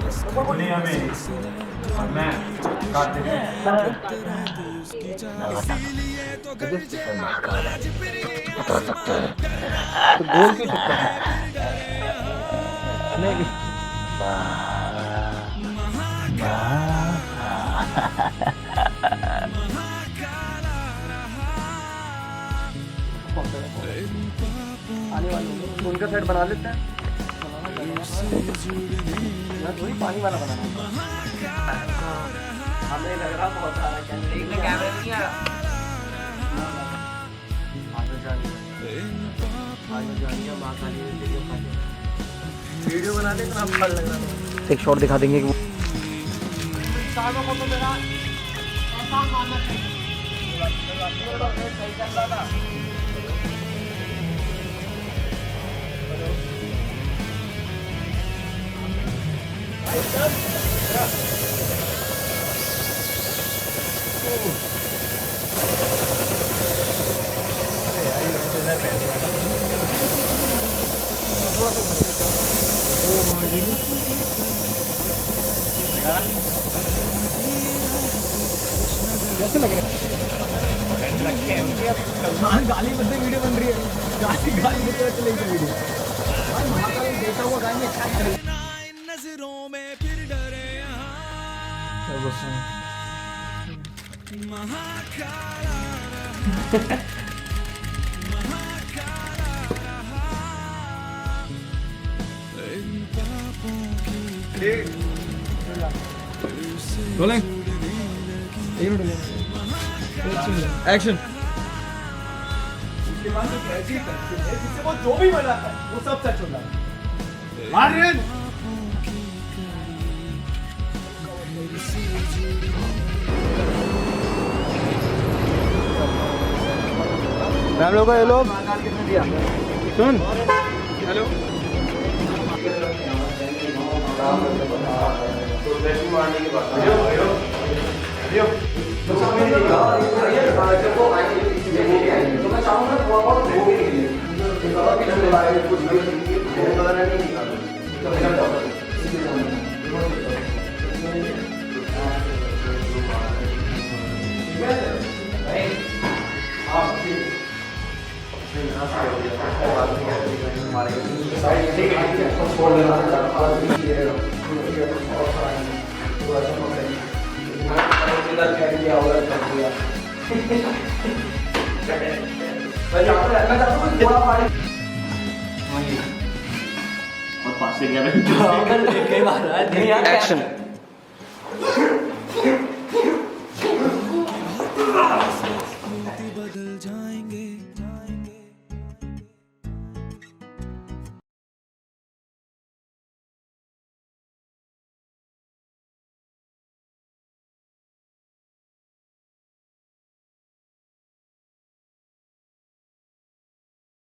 K: मैं काट दे
G: उसकी चाह इसीलिए तो गरजे आज फिर ये
K: बता सकते हैं तो गोल क्यों चुपता है नहीं आने वाले तो उनका सेट बना लेते हैं थोड़ी पानी वाला बनाना हमें लग रहा बहुत सारा कैमरे नहीं आ वीडियो बना दे इतना फल लग रहा है एक शॉट दिखा देंगे कि वो सालों को तो मेरा ऐसा मानना चाहिए सही चल रहा था कैसे लग रहा है गाली बदले वीडियो बन रही है गाली बदले चलेगी वीडियो महाकाल देखा हुआ गाने अच्छा करे
G: नजरों में फिर डरे
K: रोलिंग एक्शन
H: उसके बाद एक ऐसी पेंसिल है जिससे वो जो भी बनाता है वो सब सच होता है मारियन
K: मैम लोग ये लोग सुन हेलो मारने की बात तो मैं चाहूँगा थोड़ा बहुत एक्शन
G: बदल जाएंगे